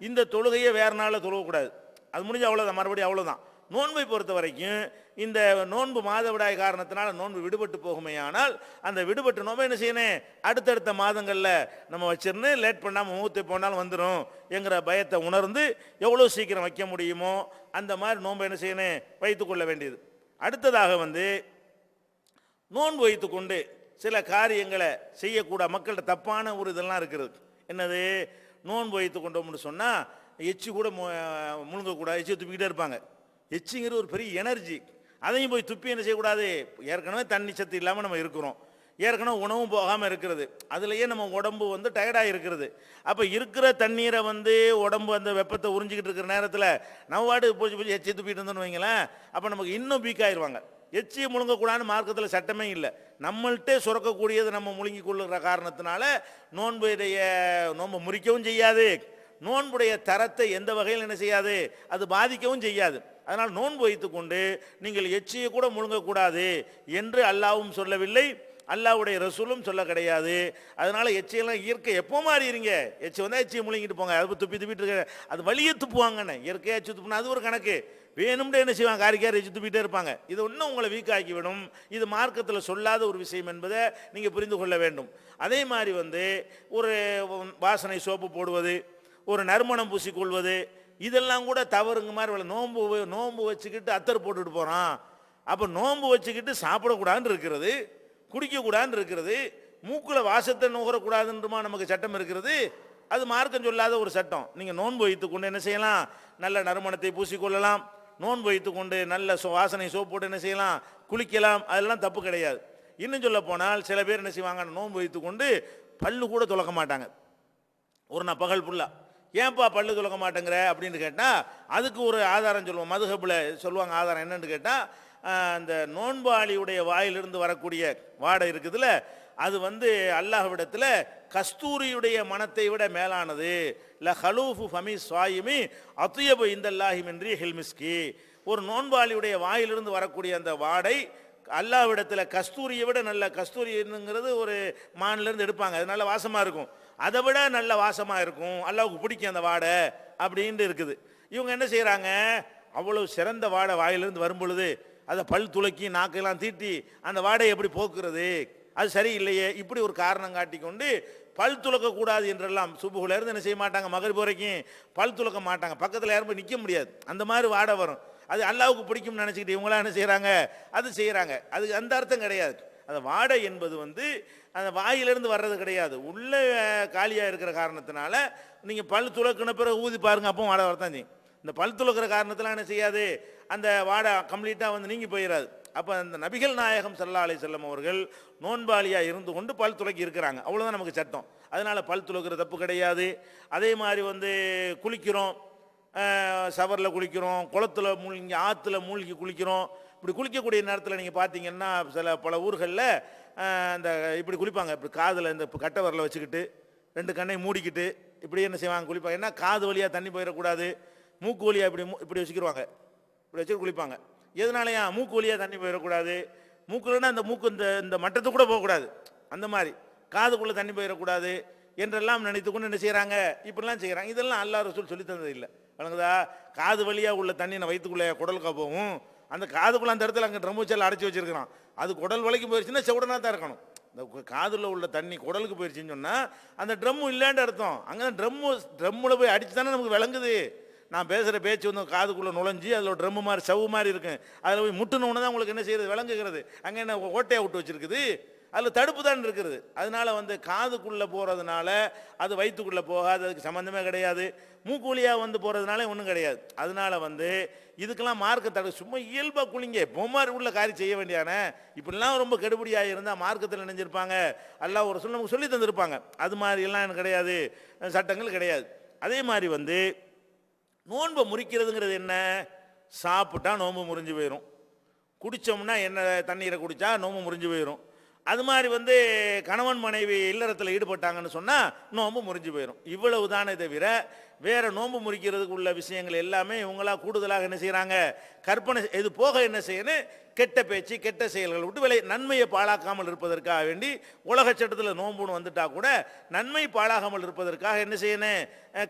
இந்த தொழுகையை வேறு நாளில் தொழுவக்கூடாது, அது முடிஞ்ச அவ்வளோதான், மறுபடியும் அவ்வளோதான். நோன்பை பொறுத்த வரைக்கும் இந்த நோன்பு மாதவிடாய் காரணத்தினால நோன்பு விடுபட்டு போகுமே ஆனால் அந்த விடுபட்டு நோன்பை என்ன செய்யணும், அடுத்தடுத்த மாதங்களில் நம்ம வச்சிருந்து லேட் பண்ணாமல் மூத்து போனாலும் வந்துடும் என்கிற பயத்தை உணர்ந்து எவ்வளோ சீக்கிரம் வைக்க முடியுமோ அந்த மாதிரி நோன்பை என்ன செய்யணும், வைத்து கொள்ள வேண்டியது. அடுத்ததாக வந்து நோன்பு வைத்து கொண்டு சில காரியங்களை செய்யக்கூட மக்கள்கிட்ட தப்பான ஒரு இதெல்லாம் இருக்கிறது. என்னது, நோன்பு வைத்து கொண்டோம்னு சொன்னால் எச்சி கூட முழுங்கக்கூடாது, எச்சி துப்பிக்கிட்டே இருப்பாங்க. எச்சிங்கிற ஒரு பெரிய எனர்ஜி, அதையும் போய் துப்பி என்ன செய்யக்கூடாது. ஏற்கனவே தண்ணி சத்து இல்லாமல் நம்ம இருக்கிறோம், ஏற்கனவே உணவும் போகாமல் இருக்கிறது, அதுலேயே நம்ம உடம்பு வந்து டயர்டாக இருக்கிறது. அப்போ இருக்கிற தண்ணீரை வந்து உடம்பு அந்த வெப்பத்தை உறிஞ்சிக்கிட்டு இருக்கிற நேரத்தில் நம்ம வாட்டு போச்சு எச்சி துப்பிட்டு இருந்தோன்னு வைங்களேன், அப்போ நமக்கு இன்னும் வீக் ஆயிடுவாங்க. எச்சியை முழுங்கக்கூடாதுன்னு மார்க்கத்தில் சட்டமே இல்லை, நம்மள்கிட்ட சுரக்கக்கூடியது நம்ம முழுங்கி கொள்ளுகிற காரணத்தினால நோன்பு முறிக்கவும் செய்யாது, நோன்புடைய தரத்தை எந்த வகையில் என்ன செய்யாது, அது பாதிக்கவும் செய்யாது. அதனால் நோன்பு வைத்து கொண்டு நீங்கள் எச்சியை கூட முழுங்கக்கூடாது என்று அல்லாவும் சொல்லவில்லை, அல்லாஹ்வுடைய ரசூலும் சொல்ல கிடையாது. அதனால எச்சையெல்லாம் இயற்கை எப்போ மாறிடுங்க, எச்சி வந்தால் எச்சியை முழுங்கிட்டு போங்க, அது துப்பி துப்பிட்டு இருக்க, அது வலியை துப்புவாங்கன்னு. இயற்கையாக எச்சி துப்புனா அது ஒரு கணக்கு, வேணும்னு என்ன செய்வாங்க, காரிக்கார எச்சி துப்பிட்டே இருப்பாங்க. இது இன்னும் உங்களை வீக்காக்கி விடும். இது மார்க்கத்தில் சொல்லாத ஒரு விஷயம் என்பதை நீங்கள் புரிந்து கொள்ள வேண்டும். அதே மாதிரி ஒரு வாசனை சோப்பு போடுவது, ஒரு நறுமணம் பூசிக்கொள்வது, இதெல்லாம் கூட தவறுங்க மாதிரி. நோன்பு வச்சுக்கிட்டு அத்தர் போட்டுட்டு போகிறான், அப்போ நோன்பு வச்சுக்கிட்டு சாப்பிடக்கூடாதுன்னு இருக்கிறது, குடிக்கக்கூடாதுன்னு இருக்கிறது, மூக்கில் வாசத்தை நுகரக்கூடாதுன்றமா நமக்கு சட்டம் இருக்கிறது. அது மார்க்கம் சொல்லாத ஒரு சட்டம். நீங்கள் நோன்பு வைத்துக்கொண்டு என்ன செய்யலாம், நல்ல நறுமணத்தை பூசிக்கொள்ளலாம், நோன்பு வைத்துக்கொண்டு நல்ல வாசனை சோப்பு போட்டு என்ன செய்யலாம், குளிக்கலாம், அதெல்லாம் தப்பு கிடையாது. இன்னும் சொல்ல போனால் சில பேர் என்ன செய்வாங்க, நோன்பு வைத்துக்கொண்டு பல்லு கூட துலக்க மாட்டாங்க. ஒரு நான் பகல் புல்லா ஏன்பா பல்லு துலக்க மாட்டேங்கிற அப்படின்னு கேட்டால் அதுக்கு ஒரு ஆதாரம் சொல்லுவோம். மதுஹபில் சொல்லுவாங்க ஆதாரம் என்னன்னு கேட்டால், அந்த நோன்பாளியுடைய வாயிலிருந்து வரக்கூடிய வாடை இருக்குதுல்ல, அது அல்லாஹ்விடத்தில் கஸ்தூரியுடைய மனத்தை விட மேலானது. ல ஹலூஃபு ஃபமி ஸ்வாயிமி அத்யபு இந்தல்லாஹி மின் ரீஹில் மிஸ்கி. ஒரு நோன்பாளியுடைய வாயிலிருந்து வரக்கூடிய அந்த வாடை அல்லாஹ்விடத்தில் கஸ்தூரியை விட நல்ல, கஸ்தூரிங்கிறது ஒரு மானிலிருந்து எடுப்பாங்க, அது நல்ல வாசமாக இருக்கும், அதை விட நல்ல வாசமாக இருக்கும், அல்லாஹ்வுக்கு பிடிக்கும் அந்த வாடை அப்படின்ட்டு இருக்குது. இவங்க என்ன செய்கிறாங்க, அவ்வளவு சிறந்த வாடை வாயிலிருந்து வரும் பொழுது அதை பல் துளக்கி நாக்கெல்லாம் தீட்டி அந்த வாடையை எப்படி போக்குறது, அது சரியில்லையே, இப்படி ஒரு காரணம் காட்டிக்கொண்டு பல் துளக்கக்கூடாது என்றெல்லாம் சுபுகுலேருந்து என்ன செய்ய மாட்டாங்க, மகரிப் வரைக்கும் பல் துளக்க மாட்டாங்க, பக்கத்தில் யாரும் போய் நிற்க முடியாது, அந்த மாதிரி வாடை வரும். அது அல்லாஹ்வுக்கு பிடிக்கும்னு நினச்சிக்கிட்டு இவங்களாம் என்ன செய்கிறாங்க, அது செய்கிறாங்க. அது அந்த அர்த்தம் கிடையாது. அந்த வாடை என்பது அந்த வாயிலிருந்து வர்றது கிடையாது, உள்ள காலியாக இருக்கிற காரணத்தினால நீங்கள் பல் துளக்கின பிறகு ஊதி பாருங்க, அப்போ வாடை வரத்தான் செய்யும். இந்த பல் துளக்கிற காரணத்தில் என்ன செய்யாது, அந்த வாடை கம்ப்ளீட்டாக நீங்கி போயிடாது. அப்போ அந்த நபிகள் நாயகம் ஸல்லல்லாஹு அலைஹி வஸல்லம் அவர்கள் நோன்பாளியாக இருந்து கொண்டு பல் துளக்கி இருக்கிறாங்க, அவ்வளோதான் நமக்கு சட்டம். அதனால் பல் துளக்கிற தப்பு கிடையாது. அதே மாதிரி குளிக்கிறோம், சவரில் குளிக்கிறோம், குளத்தில் மூழ்கி ஆற்றுல மூழ்கி குளிக்கிறோம். இப்படி குளிக்கக்கூடிய நேரத்தில் நீங்கள் பார்த்தீங்கன்னா பல ஊர்களில் அந்த இப்படி குளிப்பாங்க, இப்படி காதில் இந்த கட்டை வரல வச்சுக்கிட்டு 2 கண்ணையும் மூடிக்கிட்டு இப்படி என்ன செய்வாங்க, குளிப்பாங்க. ஏன்னா காது வழியாக தண்ணி போயிடக்கூடாது, மூக்கு வழியாக இப்படி வச்சுக்கிடுவாங்க, இப்படி வச்சு குளிப்பாங்க. எதனாலயா, மூக்கு வழியாக தண்ணி போயிடக்கூடாது, மூக்குலன்னா அந்த மூக்கு இந்த மட்டத்துக்கு கூட போகக்கூடாது, அந்த மாதிரி காதுக்குள்ளே தண்ணி போயிடக்கூடாது என்றெல்லாம் நினைத்துக்கொண்டு என்ன செய்கிறாங்க, இப்படிலாம் செய்கிறாங்க. இதெல்லாம் அல்லாஹ் ரசூல் சொல்லி தந்தது இல்லை, வழங்குதா. காது வழியாக உள்ள தண்ணி நான் வயிற்றுக்குள்ளே குடலுக்கா போகும், அந்த காதுக்குள்ள அந்த இடத்துல அங்கே ட்ரம் வச்சால் அடைச்சி வச்சிருக்கிறான், அது குடல் வலிக்கும் போயிடுச்சுன்னா செவுடனாக தான் இருக்கணும். இந்த காதில் உள்ள தண்ணி குடலுக்கு போயிடுச்சுன்னு சொன்னால் அந்த ட்ரம்மு இல்லைன்னு அர்த்தம். அங்கே ட்ரம்மில் போய் அடிச்சு தானே நமக்கு விளங்குது. நான் பேசுகிற பேச்சு காதுக்குள்ளே நுழைஞ்சி அதில் ஒரு ட்ரம்மு மாதிரி சவு மாதிரி இருக்கும், அதில் போய் முட்டுனோன்னு தான் உங்களுக்கு என்ன செய்யறது, விளங்குகிறது. அங்கே என்ன ஓட்டையை விட்டு வச்சிருக்குது, அதில் தடுப்பு தான் இருக்கிறது. அதனால காதுக்குள்ளே போகிறதுனால அது வயிற்றுக்குள்ளே போகாது, அதுக்கு சம்மந்தமே கிடையாது. மூக்கு வழியாக போகிறதுனால ஒன்றும் கிடையாது. அதனால இதுக்கெல்லாம் மார்க்க தடை. சும்மா இயல்பாக குளிங்க, பொம்மாரி உள்ள காரியம் செய்ய வேண்டியானே. இப்படிலாம் ரொம்ப கெடுபடியாக இருந்தால் மார்க்கத்தில் நினைஞ்சிருப்பாங்க, அல்லாஹ் ஒரு நமக்கு சொல்லி தந்திருப்பாங்க. அது மாதிரியெல்லாம் எனக்கு கிடையாது, சட்டங்கள் கிடையாது. அதே மாதிரி நோன்பை முறிக்கிறதுங்கிறது என்ன, சாப்பிட்டா நோன்பு முறிஞ்சு போயிடும், குடித்தோம்னா என்ன தண்ணீரை குடித்தா நோன்பு முறிஞ்சு போயிடும். அது மாதிரி கணவன் மனைவி இல்லறத்தில் ஈடுபட்டாங்கன்னு சொன்னால் நோன்பு முறிஞ்சு போயிடும். இவ்வளவு தானே தவிர வேற நோன்பு முறிக்கிறதுக்கு உள்ள விஷயங்கள் எல்லாமே இவங்களா கூடுதலாக என்ன செய்கிறாங்க, கற்பனை. இது போக என்ன செய்யணும், கெட்ட பேச்சு கெட்ட செயல்கள் விட்டு நன்மையை பாழாக்காமல் இருப்பதற்காக வேண்டி உலக சட்டத்தில் நோன்புன்னு வந்துட்டா கூட நன்மை பாழாகாமல் இருப்பதற்காக என்ன செய்யணும்,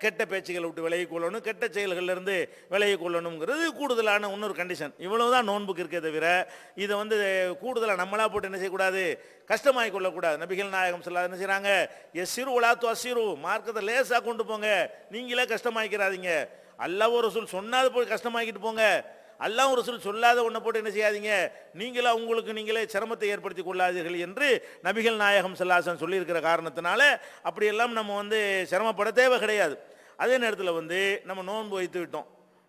கெட்ட பேச்சுகளை விட்டு விலகி கொள்ளணும், கெட்ட செயல்களிலிருந்து விலகி கொள்ளணுங்கிறது கூடுதலான இன்னொரு கண்டிஷன். இவ்வளவுதான் நோன்புக்கு இருக்கே தவிர இதை கூடுதலாக நம்மளா போட்டு என்ன செய்யக்கூடாது, கஷ்டமாகி கொள்ளக்கூடாது. நபிகள் நாயகம் ஸல்லல்லாஹு அலைஹி வஸல்லம் என்ன செய்கிறாங்க, எஸ்ஸிரு வலா துஅஸ்ஸிரு, மார்க்கத்தை லேசாக கொண்டு போங்க, நீங்களே கஷ்டமாக்கிறாதீங்க. அல்லாஹ் ரசூல் சொன்னாது போய் கஷ்டமாக்கிட்டு போங்க, அல்லாஹ் ரசூல் சொல்லாத ஒன்றை போட்டு என்ன செய்யாதீங்க, நீங்களா உங்களுக்கு நீங்களே சிரமத்தை ஏற்படுத்தி கொள்ளாதீர்கள் என்று நபிகள் நாயகம் ஸல்லல்லாஹு அலைஹி வஸல்லம் சொல்லியிருக்கிற காரணத்தினால அப்படியெல்லாம் நம்ம சிரமப்பட தேவை கிடையாது. அதே நேரத்தில் நம்ம நோன்பு வைத்து விட்டோம்,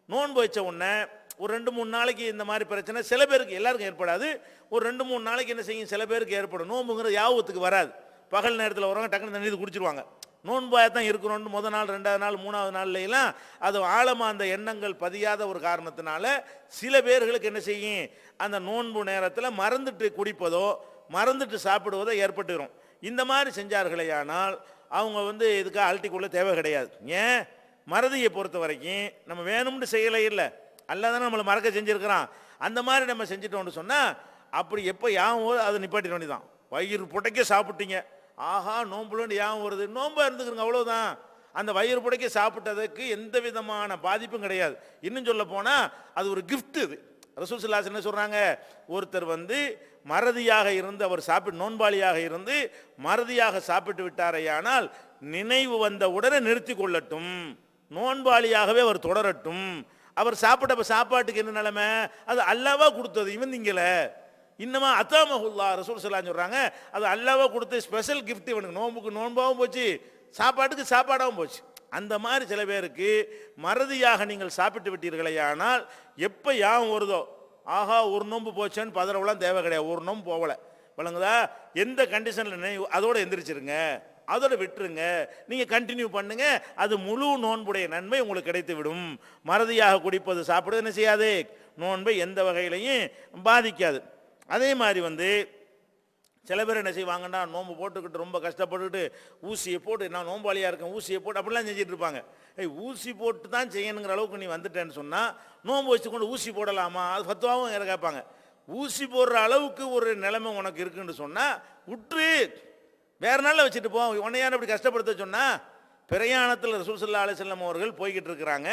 நோன்பு வச்ச உடனே ஒரு 2-3 நாளைக்கு இந்த மாதிரி பிரச்சனை சில பேருக்கு, எல்லாருக்கும் ஏற்படாது, ஒரு 2-3 நாளைக்கு என்ன செய்யும், சில பேருக்கு ஏற்படும். நோன்புங்கிறது யாபத்துக்கு வராது, பகல் நேரத்தில் வரவங்க டக்குன்னு தண்ணி குடிச்சிருவாங்க. நோன்பாக தான் இருக்கணும்னு முதல் நாள் 2வது நாள் 3வது நாள்லாம் அது ஆழமாக அந்த எண்ணங்கள் பதியாத ஒரு காரணத்தினால சில பேர்களுக்கு என்ன செய்யும், அந்த நோன்பு நேரத்தில் மறந்துட்டு குடிப்பதோ மறந்துட்டு சாப்பிடுவதோ ஏற்பட்டுரும். இந்த மாதிரி செஞ்சார்களேயானால் அவங்க இதுக்காக அழட்டிக்கொள்ள தேவை கிடையாது. ஏன், மறதியை பொறுத்த வரைக்கும் நம்ம வேணும்னு செய்யலை, இல்லை அல்லாஹ் தானே நம்மளை மறக்க செஞ்சுருக்கிறான். அந்த மாதிரி நம்ம செஞ்சிட்டோம்னு சொன்னால் அப்படி எப்போ யாவும் அதை நிப்பாட்டிட வேண்டியதான். வயிறு புடைக்க சாப்பிட்டீங்க, ஆஹா நோம்புலன்னு ஏன் வருது, நோம்பா இருந்துக்கிறங்க அவ்வளவுதான். அந்த வயிறு புடைக்க சாப்பிட்டதுக்கு எந்த விதமான பாதிப்பும் கிடையாது. இன்னும் சொல்ல போனா அது ஒரு கிஃப்ட். இது ரசூல் ஸல்லல்லாஹு அலைஹி வஸல்லம் என்ன சொல்றாங்க, ஒருத்தர் மறதியாக இருந்து அவர் நோன்பாளியாக இருந்து மறதியாக சாப்பிட்டு விட்டாரையானால் நினைவு வந்த உடனே நிறுத்தி கொள்ளட்டும், நோன்பாளியாகவே அவர் தொடரட்டும். அவர் சாப்பிட்ட சாப்பாட்டுக்கு என்ன நிலைமை, அது அல்லாஹ்வா கொடுத்தது, இவன் திங்கல. இன்னமா அத்தாமஹுல்லா, ரசூல் ஸல்லல்லாஹு அலைஹி வஸல்லம் சொல்றாங்க, அது அல்லாஹ்வா கொடுத்த ஸ்பெஷல் கிஃப்ட். இவனுக்கு நோம்புக்கு நோன்பாவும் போச்சு, சாப்பாட்டுக்கு சாப்பாடாகவும் போச்சு. அந்த மாதிரி சில பேருக்கு மறதியாக நீங்கள் சாப்பிட்டு விட்டீர்களே, ஆனால் எப்போ யாவும் வருதோ, ஆஹா ஒரு நோம்பு போச்சேன்னு பதறவெல்லாம் தேவை கிடையாது. ஒரு நோம்பு போகலை வழங்குதா, எந்த கண்டிஷனில் அதோட எந்திரிச்சிருங்க, அதோட விட்டுருங்க, நீங்கள் கண்டினியூ பண்ணுங்க. அது முழு நோன்புடைய நன்மை உங்களுக்கு கிடைத்து விடும். மறதியாக குடிப்பது சாப்பிடுவது என்ன செய்யாது, நோன்பை எந்த வகையிலையும் பாதிக்காது. அதே மாதிரி சில பேர் என்ன செய்வாங்கன்னா, நோன்பு போட்டுக்கிட்டு ரொம்ப கஷ்டப்பட்டுக்கிட்டு ஊசியை போட்டு, நான் நோம்பாளியாக இருக்கேன் ஊசியை போட்டு அப்படிலாம் செஞ்சுட்டு இருப்பாங்க. ஊசி போட்டு தான் செய்யணுங்கிற அளவுக்கு நீ வந்துட்டேன்னு சொன்னால் நோன்பு வச்சுக்கொண்டு ஊசி போடலாமா, அது ஃபத்வாவும் கேட்பாங்க. ஊசி போடுற அளவுக்கு ஒரு நிலைமை உனக்கு இருக்குன்னு சொன்னால் விட்டுரு, வேற நாளில் வச்சுட்டு போ. உன்னையான இப்படி கஷ்டப்படுத்த சொன்னால், பிரயாணத்தில் ரசூல் ஸல்லல்லாஹு அலைஹி வஸல்லம் அவர்கள் போய்கிட்டு இருக்கிறாங்க.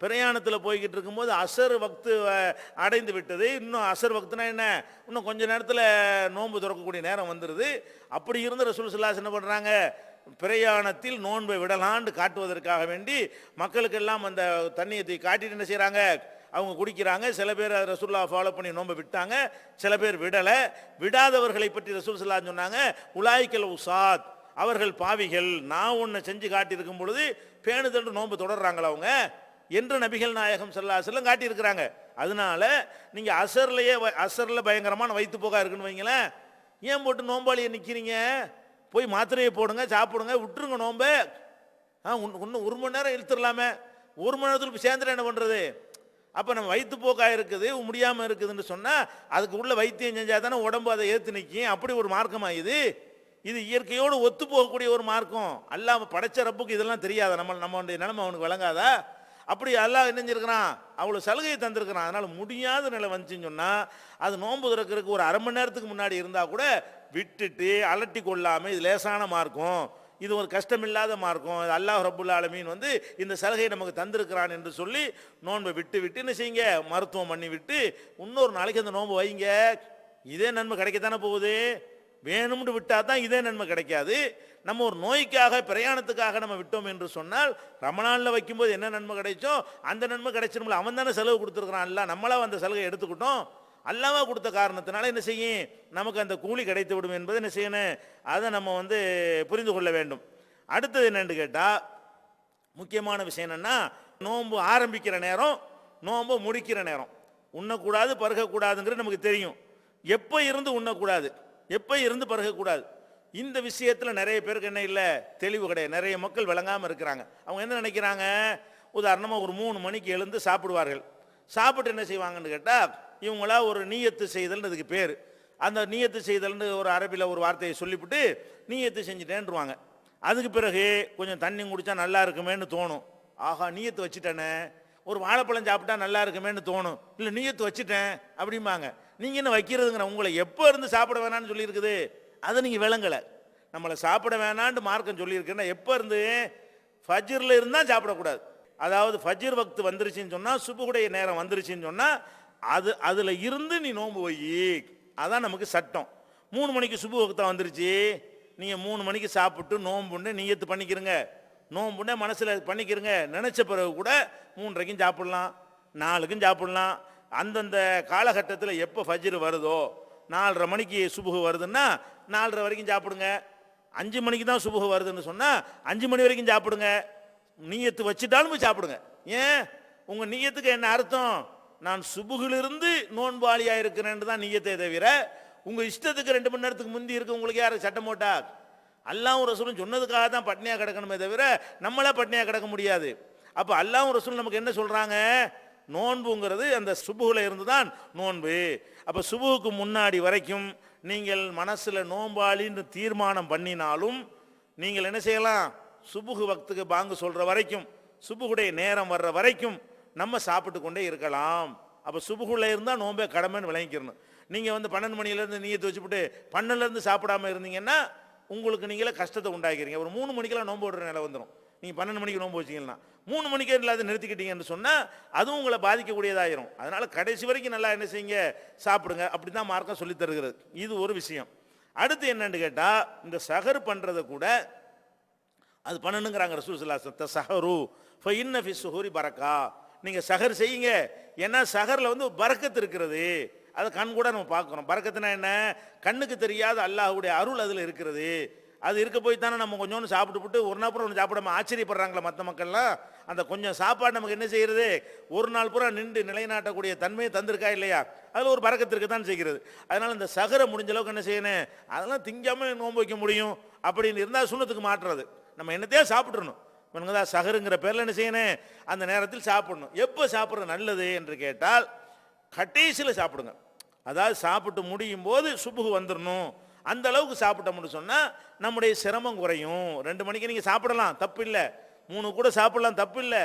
பிரயாணத்தில் போய்கிட்டு இருக்கும்போது அசர் வக்து அடைந்து விட்டது. இன்னும் அசர் வக்துனா என்ன, இன்னும் கொஞ்ச நேரத்தில் நோன்பு திறக்கக்கூடிய நேரம் வந்துடுது. அப்படி இருந்து ரசூல் ஸல்லல்லாஹு அலைஹி வஸல்லம் என்ன பண்ணுறாங்க, பிரயாணத்தில் நோன்பை விடலான்னு காட்டுவதற்காக வேண்டி மக்களுக்கெல்லாம் அந்த தண்ணியை காட்டிட்டு என்ன செய்கிறாங்க, அவங்க குடிக்கிறாங்க. சில பேர் ரசூலுல்லாஹ் ஃபாலோ பண்ணி நோன்பை விட்டாங்க, சில பேர் விடலை. விடாதவர்களை பற்றி ரசூல் ஸல்லல்லாஹு அலைஹி வஸல்லம் சொன்னாங்க, உலாய்க்கல் உசாத், அவர்கள் பாவிகள். நான் ஒன்று செஞ்சு காட்டியிருக்கும் பொழுது பேணுதல் நோன்பு தொடர்றாங்களா அவங்க என்று நபிகள் நாயகம் ஸல்லல்லாஹு அலைஹி வஸல்லம் காட்டியிருக்கிறாங்க. அதனால நீங்கள் அசரில் பயங்கரமான வயிற்று போக்கா இருக்குன்னு வைங்களேன், ஏன் போட்டு நோம்பாளியை நிற்கிறீங்க, போய் மாத்திரையை போடுங்க, சாப்பிடுங்க, விட்டுருங்க நோம்பு. இன்னும் 1 மணி நேரம் இழுத்துடலாமே, 1 மணி நேரத்தில் சேர்ந்துட்டு என்ன பண்ணுறது. அப்போ நம்ம வயிற்று போக்கா இருக்குது, முடியாமல் இருக்குதுன்னு சொன்னால் அதுக்கு உள்ள வைத்தியம் செஞ்சால் தானே உடம்பு அதை ஏற்று நிற்கும். அப்படி ஒரு மார்க்கமா இது? இது இயற்கையோடு ஒத்து போகக்கூடிய ஒரு மார்க்கம். அல்லாஹ் படைச்ச ரப்புக்கு இதெல்லாம் தெரியாதா, நம்மளுடைய நிலைமை அவனுக்கு விளங்காதா? அப்படி அல்லாஹ் என்னஞ்சிருக்கிறான், அவ்வளோ சலுகையை தந்திருக்கிறான். அதனால் முடியாத நிலை வந்துச்சுன்னு சொன்னால் அது நோன்பு திறக்கிறதுக்கு ஒரு அரை மணி நேரத்துக்கு முன்னாடி இருந்தால் கூட விட்டுட்டு அலட்டி கொள்ளாமல், இது லேசான மார்க்கம், இது ஒரு கஷ்டமில்லாத மார்க்கம், இது அல்லாஹ் ரப்புல் ஆலமீன் இந்த சலுகையை நமக்கு தந்திருக்கிறான் என்று சொல்லி நோன்பை விட்டு என்ன செய்யுங்க, மருத்துவம் பண்ணி விட்டு இன்னொரு நாளைக்கு அந்த நோன்பு வைங்க. இதே நன்மை கிடைக்கத்தானே போகுது. வேணும்னு விட்டால் தான் இதே நன்மை கிடைக்காது. நம்ம ஒரு நோய்க்காக பிரயாணத்துக்காக நம்ம விட்டோம் என்று சொன்னால் ரமணானில் வைக்கும்போது என்ன நன்மை கிடைச்சோ அந்த நன்மை கிடைச்சிருமில்ல. அவன் தானே செலவு கொடுத்துருக்குறான், அல்ல நம்மளா அந்த சலுகை எடுத்துக்கிட்டோம். அல்லாஹ் கொடுத்த காரணத்தினால என்ன செய்யும், நமக்கு அந்த கூலி கிடைத்து விடும் என்பது என்ன செய்யணும், அதை நம்ம புரிந்து கொள்ள வேண்டும். அடுத்தது என்னன்னு கேட்டால், முக்கியமான விஷயம் என்னன்னா, நோன்பு ஆரம்பிக்கிற நேரம், நோன்பு முடிக்கிற நேரம், உண்ணக்கூடாது பருகக்கூடாதுங்கிறது நமக்கு தெரியும். எப்போ இருந்து உண்ணக்கூடாது, எப்போ இருந்து பருகக்கூடாது, இந்த விஷயத்தில் நிறைய பேருக்கு என்ன இல்லை, தெளிவு கிடையாது. நிறைய மக்கள் விளங்காமல் இருக்கிறாங்க. அவங்க என்ன நினைக்கிறாங்க, உதாரணமாக ஒரு 3 மணிக்கு எழுந்து சாப்பிடுவார்கள். சாப்பிட்டு என்ன செய்வாங்கன்னு கேட்டால், இவங்களா ஒரு நீயத்து செய்தல்னு அதுக்கு பேர். அந்த நீயத்து செய்தல்னு ஒரு அரபியில் ஒரு வார்த்தையை சொல்லிவிட்டு நீயத்து செஞ்சுட்டேன்ருவாங்க. அதுக்கு பிறகு கொஞ்சம் தண்ணி குடித்தா நல்லா இருக்குமேன்னு தோணும். ஆஹா நீயத்து வச்சுட்டேனே, ஒரு வாழைப்பழம் சாப்பிட்டா நல்லா இருக்குமேன்னு தோணும். இல்லை நீயத்து வச்சுட்டேன் அப்படிம்பாங்க. நீங்கள் என்ன வைக்கிறதுங்கிற, உங்களை எப்போ இருந்து சாப்பிட வேணான்னு சொல்லியிருக்குது, அதை நீங்கள் விளங்கலை. நம்மளை சாப்பிட வேணான்னு மார்க்கம் சொல்லியிருக்குன்னா எப்போ இருந்து, ஃபஜ்ரில் இருந்தால் சாப்பிடக்கூடாது. அதாவது ஃபஜ்ர் வக்து வந்துருச்சுன்னு சொன்னால், சுபுடைய நேரம் வந்துருச்சுன்னு சொன்னால் அதில் இருந்து நீ நோன்பு வை, அதான் நமக்கு சட்டம். 3 மணிக்கு சுபு வக்தா வந்துருச்சு, நீங்கள் 3 மணிக்கு சாப்பிட்டு நோன்புன்னு நீயத்து பண்ணிக்கிறங்க, நோன்புன்னே மனசில் பண்ணிக்கிறங்க. நினச்ச பிறகு கூட 3:30க்கும் சாப்பிட்லாம், 4க்கும் சாப்பிட்லாம். அந்தந்த காலகட்டத்தில் எப்போ ஃபஜ்ர் வருதோ, 4:30 மணிக்கு சுபுகு வருதுன்னா 4:30 வரைக்கும் சாப்பிடுங்க. 5 மணிக்கு தான் சுபுகு வருதுன்னு சொன்னால் 5 மணி வரைக்கும் சாப்பிடுங்க. நீயத்து வச்சுட்டாலும் போய் சாப்பிடுங்க. ஏன், உங்கள் நீயத்துக்கு என்ன அர்த்தம், நான் சுபுகிலிருந்து நோன்பாளியாக இருக்கிறேன்னு தான் நீயத்தை தவிர, உங்கள் இஷ்டத்துக்கு 2 மணி நேரத்துக்கு முந்தி இருக்கு உங்களுக்கு யாரும் சட்டம் போட்டா? அல்லாஹ்வும் ரசூலும் சொன்னதுக்காக தான் பட்னியாக கிடக்கணுமே தவிர நம்மளா பட்னியாக கிடக்க முடியாது. அப்போ அல்லாஹ்வும் ரசூலும் நமக்கு என்ன சொல்கிறாங்க, நோன்புங்கிறது அந்த சுபுகில் இருந்து தான் நோன்பு. அப்போ சுபுவுக்கு முன்னாடி வரைக்கும் நீங்கள் மனசில் நோன்பாளின்னு தீர்மானம் பண்ணினாலும் நீங்கள் என்ன செய்யலாம், சுபுகு வக்துக்கு பாங்கு சொல்கிற வரைக்கும், சுபுகுடைய நேரம் வர்ற வரைக்கும் நம்ம சாப்பிட்டு கொண்டே இருக்கலாம். அப்போ சுபுகுல இருந்தால் நோன்பே கடமைன்னு விளங்கிக்கிறணும். நீங்கள் வந்து 12 மணிலேருந்து நீயத்து வச்சுவிட்டு 12லேருந்து சாப்பிடாம இருந்தீங்கன்னா உங்களுக்கு நீங்களே கஷ்டத்தை உண்டாக்கிறீங்க. ஒரு 3 மணிக்கெல்லாம் நோன்பு விடுற நிலை வந்துடும். நீங்கள் 12 மணிக்கு நோன்பு வச்சிங்கன்னா 3 மணிக்கே இல்லாத நிறுத்திக்கிட்டீங்கன்னு சொன்னால் அதுவும் உங்களை பாதிக்கக்கூடியதாயிரும். அதனால் கடைசி வரைக்கும் நல்லா என்ன செய்யுங்க, சாப்பிடுங்க. அப்படி தான் மார்க்கம் சொல்லித் தருகிறது. இது ஒரு விஷயம். அடுத்து என்னன்னு கேட்டால், இந்த சஹர் பண்ணுறதை கூட அது பண்ணணுங்கிறாங்க ரசூல் ஸல்லல்லாஹு அலைஹி வஸல்லம். சஹரு ஃப இன்ன ஃபி சுஹூரி பரக்கா, நீங்கள் சஹர் செய்யுங்க, ஏன்னா சஹரில் வந்து பரக்கத்து இருக்கிறது. அதை கண் கூட நம்ம பார்க்குறோம். பரக்கத்துனா என்ன? கண்ணுக்கு தெரியாத அல்லாஹ்வுடைய அருள் அதில் இருக்கிறது. அது இருக்க போய் தானே நம்ம கொஞ்சோன்னு சாப்பிட்டு ஒரு நாள் பூரா ஒன்று சாப்பிடாம ஆச்சரியப்படுறாங்களா மற்ற மக்கள்லாம்? அந்த கொஞ்சம் சாப்பாடு நமக்கு என்ன செய்கிறது, ஒரு நாள் பூரா நின்று நிலைநாட்டக்கூடிய தன்மையை தந்திருக்கா இல்லையா? அதில் ஒரு பரக்கத்திற்கு தான் செய்கிறது. அதனால் இந்த சஹரை முடிஞ்ச அளவுக்கு என்ன செய்யணும், அதெல்லாம் திங்காமல் நோன்பு வைக்க முடியும் அப்படின்னு இருந்தால் சுன்னத்துக்கு மாற்றுறது. நம்ம என்னத்தையா சாப்பிட்றணும். இவனுங்க தான் சஹருங்கிற பேரில் என்ன செய்யணும், அந்த நேரத்தில் சாப்பிடணும். எப்போ சாப்பிட்றது நல்லது என்று கேட்டால், கடைசியில் சாப்பிடுங்க. அதாவது சாப்பிட்டு முடியும் போது சுபுகு வந்துடணும். அந்த அளவுக்கு சாப்பிட்டோம்னு சொன்னால் நம்முடைய சிரமம் குறையும். 2 மணிக்கு நீங்கள் சாப்பிடலாம், தப்பு இல்லை. 3 கூட சாப்பிடலாம், தப்பு இல்லை.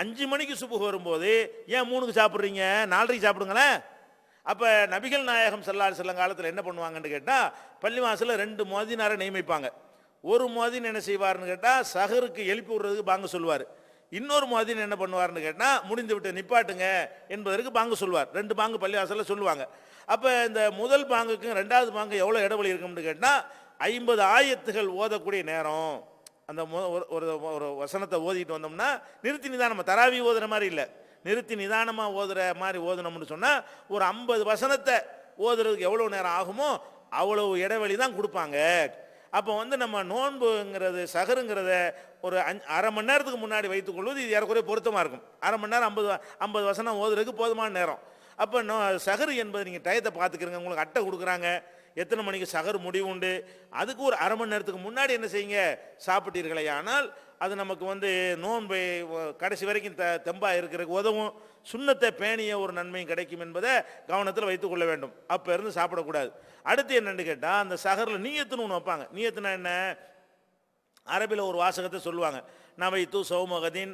5 மணிக்கு சுபுகு வரும்போது ஏன் 3க்கு சாப்பிட்றீங்க, 4:30 சாப்பிடுங்களேன். அப்போ நபிகள் நாயகம் ஸல்லல்லாஹு அலைஹி வஸல்லம் காலத்தில் என்ன பண்ணுவாங்கன்னு கேட்டால், பள்ளிவாசலில் 2 முஅத்தினாரை நியமிப்பாங்க. ஒரு முஅத்தின் என்ன செய்வார்னு கேட்டால், சஹருக்கு எழுப்பி விடுறதுக்கு பாங்க சொல்லுவார். இன்னொரு முஅத்தின் என்ன பண்ணுவார்னு கேட்டால், முடிந்து விட்டு நிப்பாட்டுங்க என்பதற்கு பாங்க சொல்லுவார். 2 பாங்கு பள்ளிவாசலில் சொல்லுவாங்க. அப்போ இந்த முதல் பாங்குக்கும் 2வது பாங்கு எவ்வளோ இடைவெளி இருக்கும்னு கேட்டால், 50 ஆயத்துகள் ஓதக்கூடிய நேரம். அந்த ஒரு வசனத்தை ஓதிட்டு வந்தோம்னா நிறுத்தி நிதானமாக, தராவி ஓதுற மாதிரி இல்லை, நிறுத்தி நிதானமாக ஓதுற மாதிரி ஓதணும்னு சொன்னால் ஒரு 50 வசனத்தை ஓதுறதுக்கு எவ்வளோ நேரம் ஆகுமோ அவ்வளவு இடைவெளி தான் கொடுப்பாங்க. அப்போ வந்து நம்ம நோன்புங்கிறது சஹருங்கிறத ஒரு 1/2 மணி நேரத்துக்கு முன்னாடி வைத்துக்கொள்வது இது ஏறக்குறைய பொருத்தமாக இருக்கும். 1/2 மணி நேரம் 50 வசனம் ஓதுறதுக்கு போதுமான நேரம். அப்போ சஹர் என்பது நீங்கள் டயத்தை பார்த்துக்கிறங்க. உங்களுக்கு அட்டை கொடுக்குறாங்க, எத்தனை மணிக்கு சஹர் முடிவு உண்டு, அதுக்கு ஒரு 1/2 மணி நேரத்துக்கு முன்னாடி என்ன செய்யுங்க, சாப்பிட்டீர்களே ஆனால் அது நமக்கு வந்து நோன்பை கடைசி வரைக்கும் தெம்பாக இருக்கிறதுக்கு உதவும். சுண்ணத்தை பேணிய ஒரு நன்மையும் கிடைக்கும் என்பதை கவனத்தில் வைத்துக்கொள்ள வேண்டும். அப்போ இருந்து சாப்பிடக்கூடாது. அடுத்து என்னென்னு கேட்டால், அந்த சஹரில் நீயத்துன்னு ஒன்று வைப்பாங்க. நீயத்துனா என்ன? அரபியில் ஒரு வாசகத்தை சொல்லுவாங்க. நவைத்து சௌமகதீன்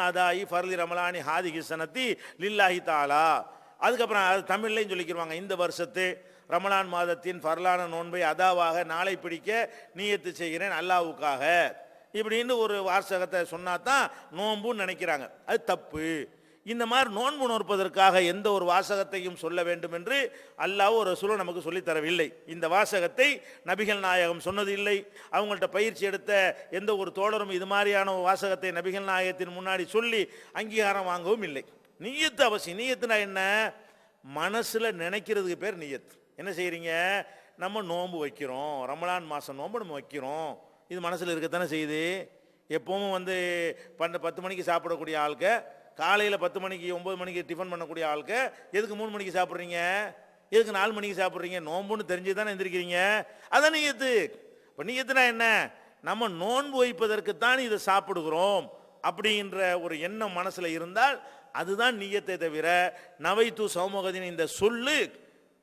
அதாயி ஃபர்லி ரமலானி ஹாதிகி சனத்தி லில்லாஹி தாலா. அதுக்கப்புறம் அது தமிழ்லையும் சொல்லிக்கிடுவாங்க. இந்த வருஷத்து ரமலான் மாதத்தின் ஃபர்லான நோன்பை அதாவாக நாளை பிடிக்க நீயத்து செய்கிறேன் அல்லாஹ்வுக்காக இப்படின்னு ஒரு வாசகத்தை சொன்னா தான் நோன்புன்னு நினைக்கிறாங்க. அது தப்பு. இந்த மாதிரி நோன்பு நோற்பதற்காக எந்த ஒரு வாசகத்தையும் சொல்ல வேண்டும் என்று அல்லாஹ் ஒரு ரசூலும் நமக்கு சொல்லித்தரவில்லை. இந்த வாசகத்தை நபிகள் நாயகம் சொன்னது இல்லை. அவங்கள்ட்ட பயிற்சி எடுத்த எந்த ஒரு தோழரும் இது மாதிரியான வாசகத்தை நபிகள் நாயகத்தின் முன்னாடி சொல்லி அங்கீகாரம் வாங்கவும் இல்லை. நீயத்து அவசியம். நீயத்துனா என்ன? மனசில் நினைக்கிறதுக்கு பேர் நீயத்து. என்ன செய்கிறீங்க, நம்ம நோன்பு வைக்கிறோம், ரமலான் மாதம் நோன்பு நம்ம வைக்கிறோம், இது மனசில் இருக்கத்தானே செய்யுது. எப்பவும் வந்து 10 மணிக்கு சாப்பிடக்கூடிய ஆளுக்க, காலையில் 10 மணிக்கு 9 மணிக்கு டிஃபன் பண்ணக்கூடிய ஆளுக்க, எதுக்கு 3 மணிக்கு சாப்பிட்றீங்க, எதுக்கு 4 மணிக்கு சாப்பிட்றீங்க? நோன்புன்னு தெரிஞ்சு தானே எந்திரிக்கிறீங்க. அதான் நீயத்து. இப்போ நீயத்துனா என்ன? நம்ம நோன்பு வைப்பதற்குத்தான் இதை சாப்பிடுகிறோம் அப்படின்ற ஒரு எண்ணம் மனசில் இருந்தால் அதுதான் நீயத்தை தவிர நவைத்து சௌமகதின் இந்த சொல்லு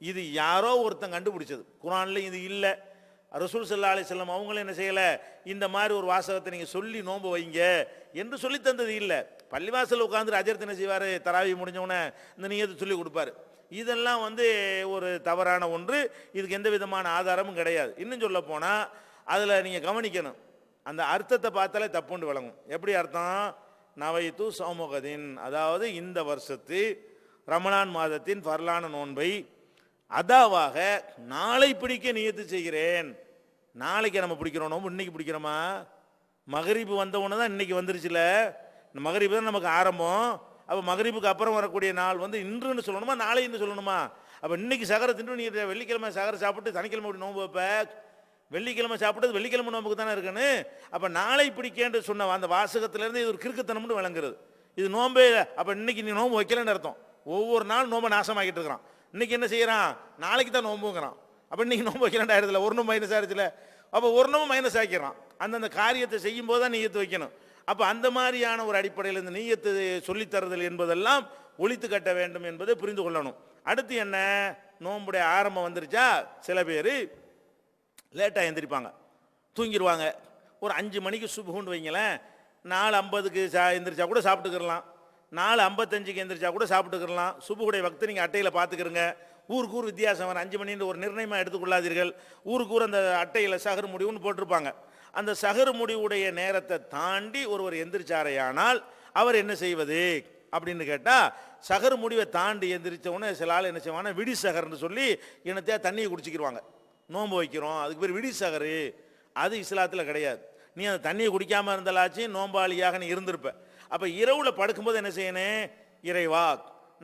இது யாரோ ஒருத்தன் கண்டுபிடிச்சது. குர்ஆன்ல இது இல்லை. ரசூல் ஸல்லல்லாஹு அலைஹி வஸல்லம் அவங்களும் என்ன செய்யலை, இந்த மாதிரி ஒரு வாசகத்தை நீங்கள் சொல்லி நோன்பு வைங்க என்று சொல்லி தந்தது இல்லை. பள்ளிவாசல் உட்காந்து அஜர்த்து என்ன செய்வார், தராவி முடிஞ்சவொடனே இந்த நீயத்தை சொல்லி கொடுப்பாரு. இதெல்லாம் வந்து ஒரு தவறான ஒன்று. இதுக்கு எந்த விதமான ஆதாரமும் கிடையாது. இன்னும் சொல்ல போனால் அதில் நீங்கள் கவனிக்கணும், அந்த அர்த்தத்தை பார்த்தாலே தப்புண்டு விளங்கும். எப்படி அர்த்தம்? நவைத்து சௌமுகதின், அதாவது இந்த வருஷத்து ரமலான் மாதத்தின் ஃபர்லான நோன்பை அதாவாக நாளை பிடிக்க நியத்து செய்கிறேன். நாளைக்கு நம்ம பிடிக்கிறோம் நோன்பு, இன்னைக்கு பிடிக்கிறோமா? மகரிப்பு வந்தவொன்னே தான் இன்னைக்கு வந்துருச்சுல. மகரிப்பு தான் நமக்கு ஆரம்பம். அப்போ மகரிப்புக்கு அப்புறம் வரக்கூடிய நாள் வந்து இன்றுன்னு சொல்லணுமா, நாளைன்னு சொல்லணுமா? அப்போ இன்னைக்கு சகரை தின்று நீ வெள்ளிக்கிழமை சகரை சாப்பிட்டு சனிக்கிழமை அப்படி நோன்பு வைப்ப, வெள்ளிக்கிழமை சாப்பிட்டது வெள்ளிக்கிழமை நோம்புக்கு தானே இருக்குன்னு. அப்போ நாளை பிடிக்கேன்னு சொன்ன அந்த வாசகத்திலேருந்து இது ஒரு கிறுக்குத்தனம்னு விளங்குறது. இது நோம்பே. அப்போ இன்னைக்கு நீ நோம்பு வைக்கலன்னு அர்த்தம். ஒவ்வொரு நாள் நோம்பை நாசமாக்கிட்டு இருக்கிறான். இன்னைக்கு என்ன செய்யறான், நாளைக்கு தான் நோம்புங்கிறான். அப்போ இன்னைக்கு நோம்பு வைக்கலாண்டா இடத்துல ஒரு நோம்பு மைனஸ் ஆயிடுச்சுல. அப்போ ஒரு நோம்பு மைனஸ் ஆக்கிடுறான். அந்தந்த காரியத்தை செய்யும் போது தான் நீயத்து வைக்கணும். அப்போ அந்த மாதிரியான ஒரு அடிப்படையில் இந்த நீயத்து சொல்லித்தருதல் என்பதெல்லாம் ஒழித்து கட்ட வேண்டும் என்பதை புரிந்து கொள்ளணும். அடுத்து என்ன, நோம்புடைய ஆரம்பம் வந்துருச்சா, சில பேர் லேட்டாக எந்திரிப்பாங்க, தூங்கிடுவாங்க. ஒரு 5 மணிக்கு சுபுகுன்னு வைங்களேன், 4:50க்கு எந்திரிச்சா கூட சாப்பிட்டுக்கிறலாம், 4:55க்கு எந்திரிச்சா கூட சாப்பிட்டுக்கிறலாம். சுபுகுடைய வக்து நீங்கள் அட்டையில் பார்த்துக்கிறங்க. ஊருக்கு ஊர் வித்தியாசம் வரும். 5 மணின்னு ஒரு நிர்ணயமாக எடுத்துக்கொள்ளாதீர்கள். ஊருக்கு ஊர் அந்த அட்டையில் சகர் முடிவுன்னு போட்டிருப்பாங்க. அந்த சகர் முடிவுடைய நேரத்தை தாண்டி ஒருவர் எந்திரிச்சாரையானால் அவர் என்ன செய்வது அப்படின்னு கேட்டால், சகர் முடிவை தாண்டி எந்திரிச்ச உடனே சில ஆள் என்ன செய்வாங்கன்னா விடி சகர்னு சொல்லி என்னத்தையா தண்ணியை குடிச்சிக்கிடுவாங்க. நோன்பு வைக்கிறோம் அதுக்கு பேர் விடி சகரு. அது இஸ்லாத்தில் கிடையாது. நீ அந்த தண்ணியை குடிக்காமல் இருந்தாலாச்சும் நோம்பாளியாக நீ இருந்திருப்ப. அப்போ இரவில் படுக்கும்போது என்ன செய்யணும், இறைவா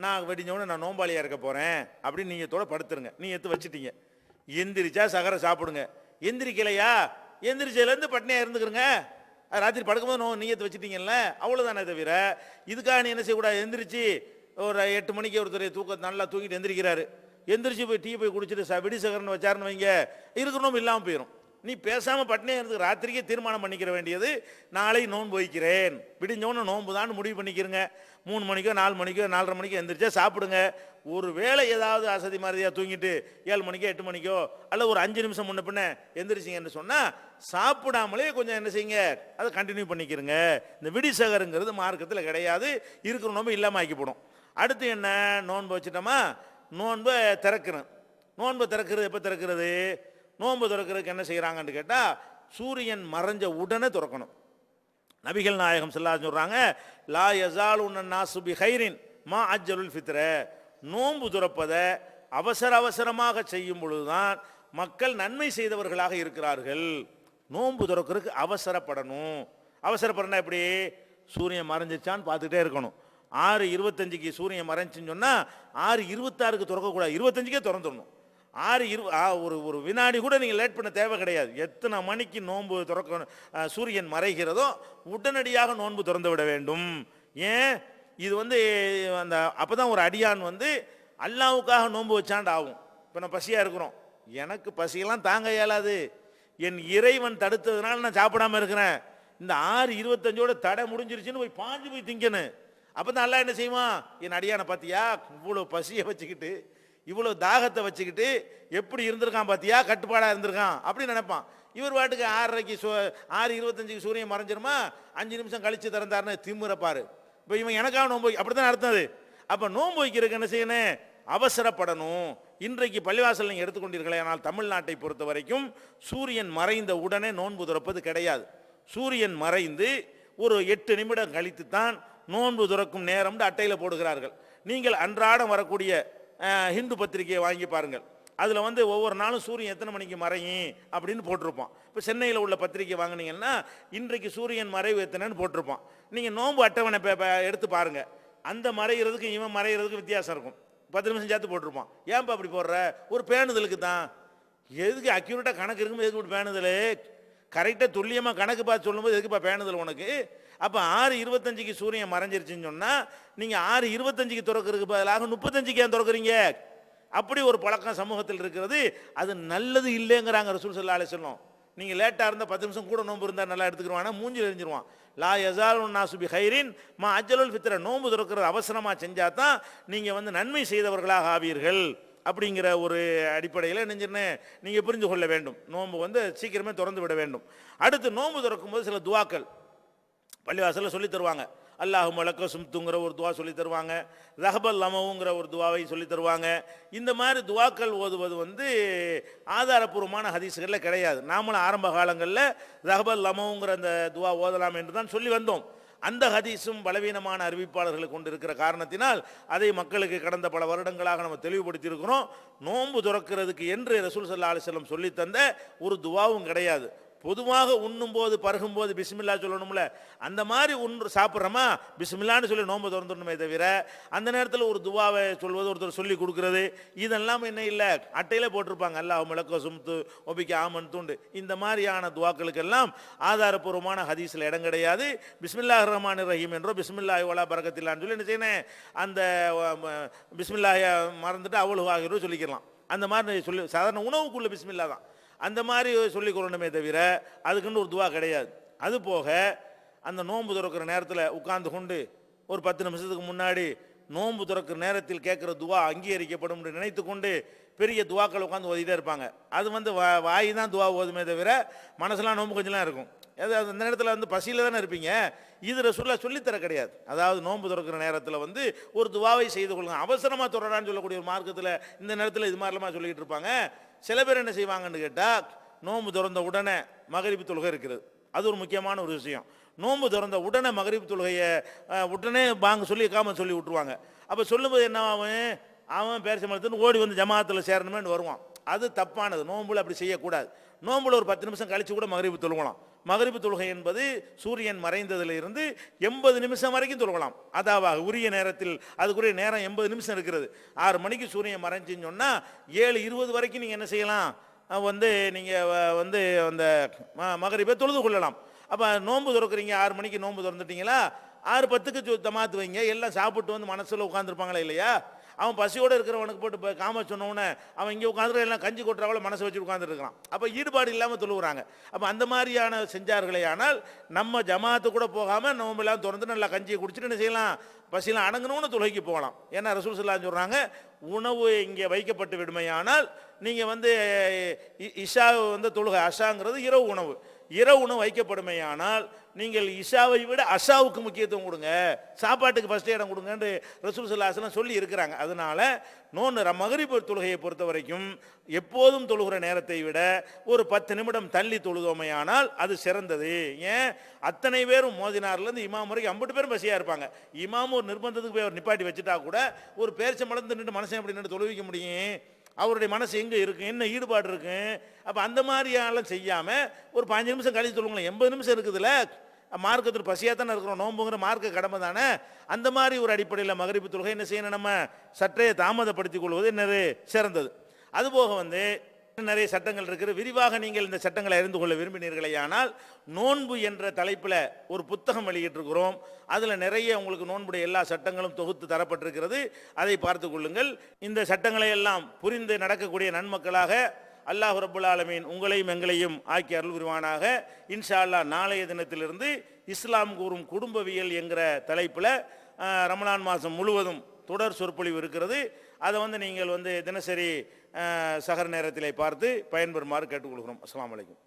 நான் வெடிஞ்சோடனே நான் நோம்பாளியாக இருக்க போகிறேன் அப்படின்னு நீங்கத்தோட படுத்துருங்க. நீ எடுத்து வச்சுட்டீங்க. எந்திரிச்சா சகரை சாப்பிடுங்க. எந்திரிக்கலையா, எந்திரிச்சதுலேருந்து பட்னியாக இருந்துக்கிறங்க. ராத்திரி படுக்கும்போது நீயத்தை வச்சுட்டீங்கல்ல, அவ்வளோதானே. தவிர இதுக்காக நீ என்ன செய்யக்கூடாது, எந்திரிச்சு ஒரு 8 மணிக்கு ஒருத்தர் தூக்கத்தை நல்லா தூங்கிட்டு எந்திரிக்கிறாரு, எந்திரிச்சு போய் டீ போய் குடிச்சிட்டு விடி சகரன்னு வச்சாருன்னு வைங்க, இருக்கணும் இல்லாமல் போயிடும். நீ பேசாமல் பட்னியாக இருந்து ராத்திரிக்கே தீர்மானம் பண்ணிக்கிற வேண்டியது, நாளை நோன்பு வைக்கிறேன், விடிஞ்சோன்னு நோன்பு தான் முடிவு பண்ணிக்கிறங்க. 3 மணிக்கோ 4 மணிக்கோ 4:30 மணிக்கோ எந்திரிச்சா சாப்பிடுங்க. ஒரு வேளை ஏதாவது அசதி மாதிரியாக தூங்கிட்டு 7 மணிக்கோ 8 மணிக்கோ அல்ல ஒரு 5 நிமிஷம் முன்ன பின்ன எந்திரிச்சிங்கன்னு சொன்னால் சாப்பிடாமலே கொஞ்சம் என்ன செய்யுங்க, அதை கண்டினியூ பண்ணிக்கிறங்க. இந்த விடி சகருங்கிறது மார்க்கத்தில் கிடையாது. இருக்கிற நோன்பு இல்லாமல் ஆக்கிப்படும். அடுத்து என்ன, நோன்பு வச்சுட்டோமா, நோன்பை திறக்கிறேன். நோன்பை திறக்கிறது எப்போ திறக்கிறது, நோன்பு திறக்கிறதுக்கு என்ன செய்கிறாங்கன்னு கேட்டால் சூரியன் மறைஞ்ச உடனே திறக்கணும். நபிகள் நாயகம் ஸல்லல்லாஹு அலைஹி சொல்கிறாங்க, லா யஸாலுன நாஸு பிகைரின் மா அஜ்ஜலுல் ஃபித்ர. நோன்பு துறப்பதை அவசரமாக செய்யும் பொழுதுதான் மக்கள் நன்மை செய்தவர்களாக இருக்கிறார்கள். நோன்பு துறக்கிறதுக்கு அவசரப்படணும். அவசரப்படணும் எப்படி, சூரியன் மறைஞ்சிச்சான்னு பார்த்துட்டே இருக்கணும். 6:25க்கு சூரியன் மறைஞ்சின்னு சொன்னால் 6:26க்கு திறக்கக்கூடாது, 25க்கே திறந்துடணும். 6:20 ஒரு வினாடி கூட நீங்கள் லேட் பண்ண தேவை கிடையாது. எத்தனை மணிக்கு நோன்பு திறக்க சூரியன் மறைகிறதோ உடனடியாக நோன்பு திறந்து விட வேண்டும். ஏன், இது அந்த அப்போ தான் ஒரு அடியான் அல்லாவுக்காக நோன்பு வச்சாண்டு ஆகும். இப்போ நான் பசியாக இருக்கிறோம், எனக்கு பசியெல்லாம் தாங்க இயலாது, என் இறைவன் தடுத்ததுனால நான் சாப்பிடாம இருக்கிறேன். இந்த 6:25ஓட தடை முடிஞ்சிருச்சுன்னு போய் பாஞ்சு போய் திங்கணும். அப்போ தான் அல்லாஹ் என்ன செய்வான், என் அடியானை பார்த்தியா இவ்வளோ பசியை வச்சுக்கிட்டு இவ்வளோ தாகத்தை வச்சுக்கிட்டு எப்படி இருந்திருக்கான் பார்த்தியா, கட்டுப்பாடாக இருந்திருக்கான் அப்படின்னு நினைப்பான். இவர் பாட்டுக்கு 6:25க்கு சூரியன் மறைஞ்சிருமா, 5 நிமிஷம் கழித்து திறந்தாருன்னு திமுறப்பாரு. இப்போ இவன் எனக்காக நோன்பு அப்படி தான் நடத்துனது. அப்போ நோன்பு வைக்கிறதுக்கு என்ன செய்யணும், அவசரப்படணும். இன்றைக்கு பள்ளிவாசல் நீங்கள் எடுத்துக்கொண்டீர்களே, ஆனால் தமிழ்நாட்டை பொறுத்த வரைக்கும் சூரியன் மறைந்த உடனே நோன்பு துறப்பது கிடையாது. சூரியன் மறைந்து ஒரு 8 நிமிடம் கழித்து தான் நோன்பு துறக்கும் நேரம்னு அட்டையில் போடுகிறார்கள். நீங்கள் அன்றாடம் வரக்கூடிய ஹிந்து பத்திரிகையை வாங்கி பாருங்கள். அதில் ஒவ்வொரு நாளும் சூரியன் எத்தனை மணிக்கு மறையும் அப்படின்னு போட்டிருப்பான். இப்போ சென்னையில் உள்ள பத்திரிகை வாங்கினீங்கன்னா இன்றைக்கு சூரியன் மறைவு எத்தனைன்னு போட்டிருப்பான். நீங்கள் நோன்பு அட்டவணை எடுத்து பாருங்கள், அந்த மறைகிறதுக்கு இவன் மறைகிறதுக்கு வித்தியாசம் இருக்கும். 10 நிமிஷம் சேர்த்து போட்டிருப்பான். ஏன்ப்பா அப்படி போடுற, ஒரு பேணுதலுக்கு தான். எதுக்கு அக்யூரேட்டாக கணக்கு இருக்கும்போது எதுக்கு பேணுதல், கரெக்டாக துல்லியமாக கணக்கு பார்த்து சொல்லும்போது எதுக்குப்பா பேணுதல் உனக்கு. அப்போ 6:25க்கு சூரியன் மறைஞ்சிருச்சுன்னு சொன்னால் நீங்கள் 6:25க்கு திறக்கிறதுக்கு பதிலாக 35க்கு ஏன் திறக்கிறீங்க? அப்படி ஒரு பழக்கம் சமூகத்தில் இருக்கிறது. அது நல்லது இல்லைங்கிறாங்க ரசூல் ஸல்லல்லாஹு அலைஹி வஸல்லம். நீங்கள் லேட்டாக இருந்தால் 10 நிமிஷம் கூட நோன்பு இருந்தால் நல்லா எடுத்துக்கிடுவானா, மூஞ்சில் எரிஞ்சிருவான். லா யஸாலுன் நாஸு பிகைரின் மா அஜ்ஜலுல் ஃபித்ர. நோன்பு திறக்கிறது அவசரமாக செஞ்சால் தான் நீங்கள் நன்மை செய்தவர்களாக ஆவீர்கள் அப்படிங்கிற ஒரு அடிப்படையில் நெஞ்சிருந்தேன் நீங்கள் புரிந்து கொள்ள வேண்டும். நோன்பு சீக்கிரமே திறந்து விட வேண்டும். அடுத்து நோன்பு திறக்கும்போது சில துவாக்கள் பள்ளிவாசலில் சொல்லி தருவாங்க. அல்லாஹும்ம லக்க சும்துங்கிற ஒரு துவா சொல்லி தருவாங்க. ரஹபல் லமவுங்கிற ஒரு துவாவை சொல்லி தருவாங்க. இந்த மாதிரி துவாக்கள் ஓதுவது ஆதாரப்பூர்வமான ஹதீஸ்களில் கிடையாது. நாமளும் ஆரம்ப காலங்களில் ரஹபல் லமவுங்கிற அந்த துவா ஓதலாம் என்று தான் சொல்லி வந்தோம். அந்த ஹதீஸும் பலவீனமான அறிவிப்பாளர்களை கொண்டு இருக்கிற காரணத்தினால் அதை மக்களுக்கு கடந்த பல வருடங்களாக நம்ம தெளிவுபடுத்தி இருக்கிறோம். நோன்பு துறக்கிறதுக்கு என்று ரசூல் ஸல்லல்லாஹு அலைஹி வஸல்லம் சொல்லி தந்த ஒரு துவாவும் கிடையாது. பொதுவாக உண்ணும்போது பருகும்போது பிஸ்மில்லா சொல்லணும்ல, அந்த மாதிரி சாப்பிட்றோமா பிஸ்மில்லான்னு சொல்லி நோன்பு திறந்துடணுமே தவிர அந்த நேரத்தில் ஒரு துவாவை சொல்வது ஒருத்தர் சொல்லி கொடுக்குறது இதெல்லாம் என்ன இல்லை, அட்டையில் போட்டிருப்பாங்க அல்லாஹும்ம லக்க சும்து ஒபிக்க ஆமன் தூண்டு. இந்த மாதிரியான துவாக்களுக்கெல்லாம் ஆதாரப்பூர்வமான ஹதீஸில் இடம் கிடையாது. பிஸ்மில்லாஹிர் ரஹ்மானிர் ரஹீம் என்றோ பிஸ்மில்லாஹி வலா பரக்கத்தில்லான்னு சொல்லி என்ன செய்யணும், அந்த பிஸ்மில்லாஹை மறந்துட்டு அவ்வளவு ஆகிறோ சொல்லிக்கலாம். அந்த மாதிரி சொல்லி சாதாரண உணவுக்குள்ள பிஸ்மில்லா தான் அந்த மாதிரி சொல்லிக் கொள்ளணுமே தவிர அதுக்குன்னு ஒரு துவா கிடையாது. அது போக அந்த நோன்பு துறக்கிற நேரத்தில் உட்கார்ந்து கொண்டு ஒரு 10 நிமிஷத்துக்கு முன்னாடி நோன்பு துறக்கிற நேரத்தில் கேட்குற துவா அங்கீகரிக்கப்படும் என்று நினைத்து கொண்டு பெரிய துவாக்கள் உட்காந்து ஓதிட்டே இருப்பாங்க. அது வாய் தான் துவா ஓதுமே தவிர மனசெல்லாம் நோன்பு கொஞ்சம்லாம் இருக்கும். அதாவது அந்த நேரத்தில் வந்து பசியில் தானே இருப்பீங்க. இது ரசூலுல்லாஹ் சொல்லித்தர கிடையாது. அதாவது நோன்பு திறக்கிற நேரத்தில் வந்து ஒரு துவாவை செய்து கொள்ளுங்க. அவசரமாக தொடரான்னு சொல்லக்கூடிய ஒரு மார்க்கத்தில் இந்த நேரத்தில் இது மாதிரிலாம் சொல்லிக்கிட்டு இருப்பாங்க. சில பேர் என்ன செய்வாங்கன்னு கேட்டால், நோன்பு திறந்த உடனே மகரிப் தொழுகை இருக்கிறது, அது ஒரு முக்கியமான ஒரு விஷயம். நோன்பு திறந்த உடனே மகரிப் தொழுகையை உடனே பாங்க சொல்லி காம சொல்லி விட்டுருவாங்க. அப்போ சொல்லும்போது என்ன ஆகும், அவன் பேரிச்சம்பழத்துன்னு ஓடி வந்து ஜமாத்தில் சேரணுமேன்னு வருவான். அது தப்பானது. நோன்புல அப்படி செய்யக்கூடாது. நோன்புல ஒரு 10 நிமிஷம் கழிச்சு கூட மகரிப் தொழுகலாம். மகரிப் தொழுகை என்பது சூரியன் மறைந்ததிலிருந்து 80 நிமிஷம் வரைக்கும் தொழுகலாம். அதாவது உரிய நேரத்தில், அதுக்குரிய நேரம் 80 நிமிஷம் இருக்கிறது. 6 மணிக்கு சூரியன் மறைஞ்சின்னு சொன்னால் 7:20 வரைக்கும் நீங்கள் என்ன செய்யலாம், வந்து நீங்கள் வந்து அந்த மகரிப்பை தொழுது கொள்ளலாம். அப்போ நோன்பு திறக்கிறீங்க, 6 மணிக்கு நோன்பு திறந்துட்டீங்களா, 6:10 தமாத்து வைங்க. எல்லாம் சாப்பிட்டு வந்து மனசில் உட்காந்துருப்பாங்களா இல்லையா? அவன் பசியோடு இருக்கிறவனுக்கு போட்டு இப்போ காம சொன்னோன்னே அவன் இங்கே உட்காந்துட்டு எல்லாம் கஞ்சி கொட்டுறவளை மனசை வச்சு உட்காந்துருக்கான். அப்போ ஈடுபாடு இல்லாமல் தொழுகிறாங்க. அப்போ அந்த மாதிரியான செஞ்சார்களே ஆனால் நம்ம ஜமாத்து கூட போகாமல் நோம்பெல்லாம் திறந்து நல்லா கஞ்சியை குடிச்சிட்டு என்ன செய்யலாம், பசியெல்லாம் அடங்கணும்னு தொழுகைக்கு போகலாம். ஏன்னா ரசூல் ஸல்லல்லாஹு அலைஹி வஸல்லம் சொல்கிறாங்க, உணவு இங்கே வைக்கப்பட்டு விடுமையானால் நீங்கள் வந்து இஷா வந்து தொழுகை, அஷாங்கிறது இரவு உணவு, இரவு உணவு வைக்கப்படுமையானால் நீங்கள் இஷாவை விட அஷாவுக்கு முக்கியத்துவம் கொடுங்க, சாப்பாட்டுக்கு ஃபஸ்ட்டு இடம் கொடுங்கன்னு ரசூல் ஸல்லல்லாஹு அலைஹி வஸல்லம் சொல்லி இருக்கிறாங்க. அதனால மகரிப் தொழுகையை பொறுத்த வரைக்கும் எப்போதும் தொழுகிற நேரத்தை விட ஒரு 10 நிமிடம் தள்ளி தொழுதோமையானால் அது சிறந்தது. ஏன், அத்தனை பேரும் மோதினார்லேருந்து இமாம் வரைக்கும் 50 பேரும் பசியாக இருப்பாங்க. இமாமும் ஒரு நிர்பந்தத்துக்கு போய் அவர் நிப்பாட்டி வச்சுட்டா கூட ஒரு பேரிச்சம்பழம் நின்று மனசை எப்படி நின்று தொழுவிக்க முடியும்? அவருடைய மனசு எங்கே இருக்கு, என்ன ஈடுபாடு இருக்கு? அப்போ அந்த மாதிரியெல்லாம் செய்யாமல் ஒரு 5 நிமிஷம் கழித்து சொல்லுங்களேன். 80 நிமிஷம் இருக்குதுல்ல, மார்க்கத்தில் பசியாக தானே இருக்கிறோம், நோம்புங்கிற மார்க்க கடமை தானே. அந்த மாதிரி ஒரு அடிப்படையில் மகரிப் தொழுகை என்ன செய்யணும், நம்ம சற்றே தாமதப்படுத்திக் கொள்வது என்னது சிறந்தது. அதுபோக வந்து நிறைய சட்டங்கள் இருக்குது. விரிவாக நீங்கள் இந்த சட்டங்களை அறிந்து கொள்ள விரும்பினீர்களேயானால் நோன்பு என்ற தலைப்பில் ஒரு புத்தகம் வெளியிட்டிருக்கிறோம். அதில் நிறைய உங்களுக்கு நோன்புடைய எல்லா சட்டங்களும் தொகுத்து தரப்பட்டிருக்கிறது. அதை பார்த்து கொள்ளுங்கள். இந்த சட்டங்களை எல்லாம் புரிந்து நடக்கக்கூடிய நன்மக்களாக அல்லாஹ் ரப்புல் ஆலமீன் உங்களையும் எங்களையும் ஆக்கி அருள் புரிவானாக. இன்ஷா அல்லாஹ் நாளைய தினத்திலிருந்து இஸ்லாம் கூறும் குடும்பவியல் என்கிற தலைப்பில் ரமலான் மாதம் முழுவதும் தொடர் சொற்பொழிவு இருக்கிறது. அதை வந்து நீங்கள் வந்து தினசரி சகர் நேரத்திலே பார்த்து பயன்பெறுமாறு கேட்டுக்கொள்கிறோம். அஸ்ஸலாமு அலைக்கும்.